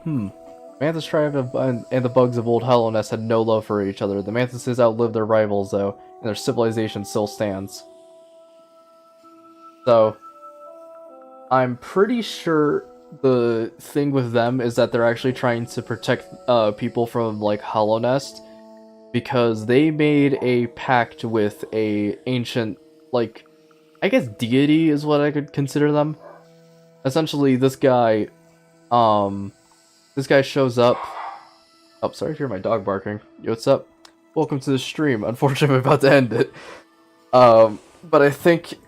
Mantis Tribe and the bugs of Old Hollow Nest had no love for each other. The Mantises outlived their rivals, though, and their civilization still stands. So, I'm pretty sure the thing with them is that they're actually trying to protect people from, like, Hollow Nest, because they made a pact with a ancient, like, I guess deity is what I could consider them. Essentially, this guy shows up. Oh, sorry to hear my dog barking. Yo, what's up? Welcome to the stream. Unfortunately, I'm about to end it. But I think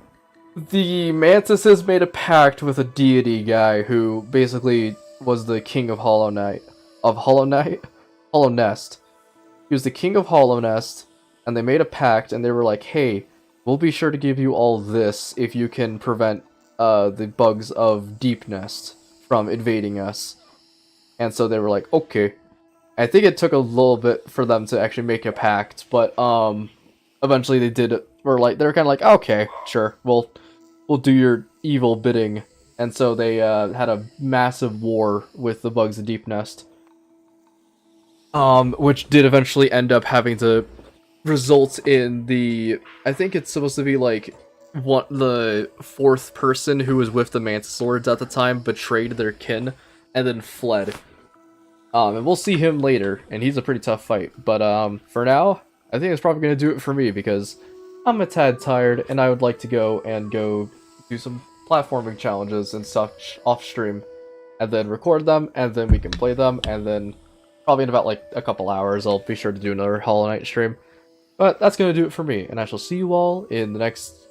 the Mantises made a pact with a deity guy who basically was the king of Hollow Nest. He was the king of Hollow Nest, and they made a pact, and they were like, hey, we'll be sure to give you all this if you can prevent the bugs of Deep Nest from invading us. And so they were like, okay. I think it took a little bit for them to actually make a pact, but eventually they did. They're kind of like, okay, sure, we'll do your evil bidding. And so they had a massive war with the bugs of Deep Nest. Which did eventually end up having to result in the, I think it's supposed to be like, the fourth person who was with the Mantis Lords at the time betrayed their kin and then fled. And we'll see him later, and he's a pretty tough fight. But for now, I think it's probably going to do it for me because I'm a tad tired and I would like to go do some platforming challenges and such off stream, and then record them, and then we can play them, and then probably in about like a couple hours I'll be sure to do another Hollow Knight stream. But that's going to do it for me, and I shall see you all in the next